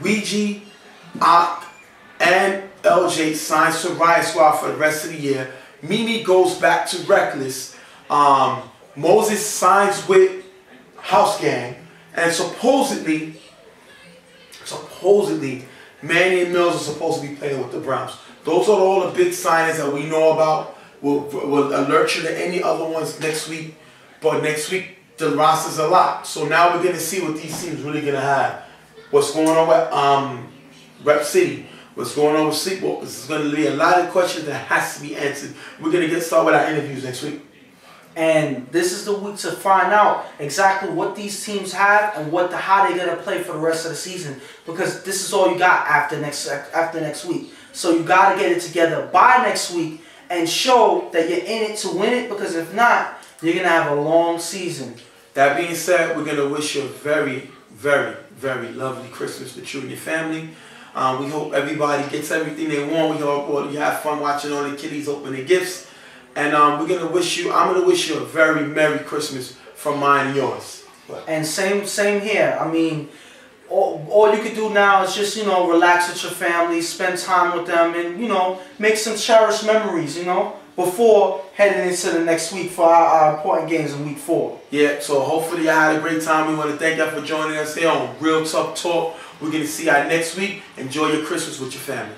Ouija, Ak, and LJ signs to Riot Squad for the rest of the year. Mimi goes back to Reckless. Moses signs with House Gang. And supposedly, Manny and Mills are supposed to be playing with the Browns. Those are all the big signings that we know about. We'll alert you to any other ones next week. But next week, the roster's a lot. So now we're going to see what these teams really going to have. What's going on with Rep City? What's going on with Sleepwalkers? There's going to be a lot of questions that has to be answered. We're going to get started with our interviews next week. And this is the week to find out exactly what these teams have and how they're going to play for the rest of the season. Because this is all you got after next week. So you got to get it together by next week and show that you're in it to win it. Because if not, you're going to have a long season. That being said, we're going to wish you a very, very, very lovely Christmas with you and your family. We hope everybody gets everything they want. We hope you have fun watching all the kiddies open their gifts. And I'm going to wish you a very Merry Christmas from mine and yours. And same here. I mean, all you can do now is just, relax with your family, spend time with them, and, make some cherished memories, before heading into the next week for our important games in week 4. Yeah, so hopefully you had a great time. We want to thank y'all for joining us here on Real Tough Talk. We're going to see y'all next week. Enjoy your Christmas with your family.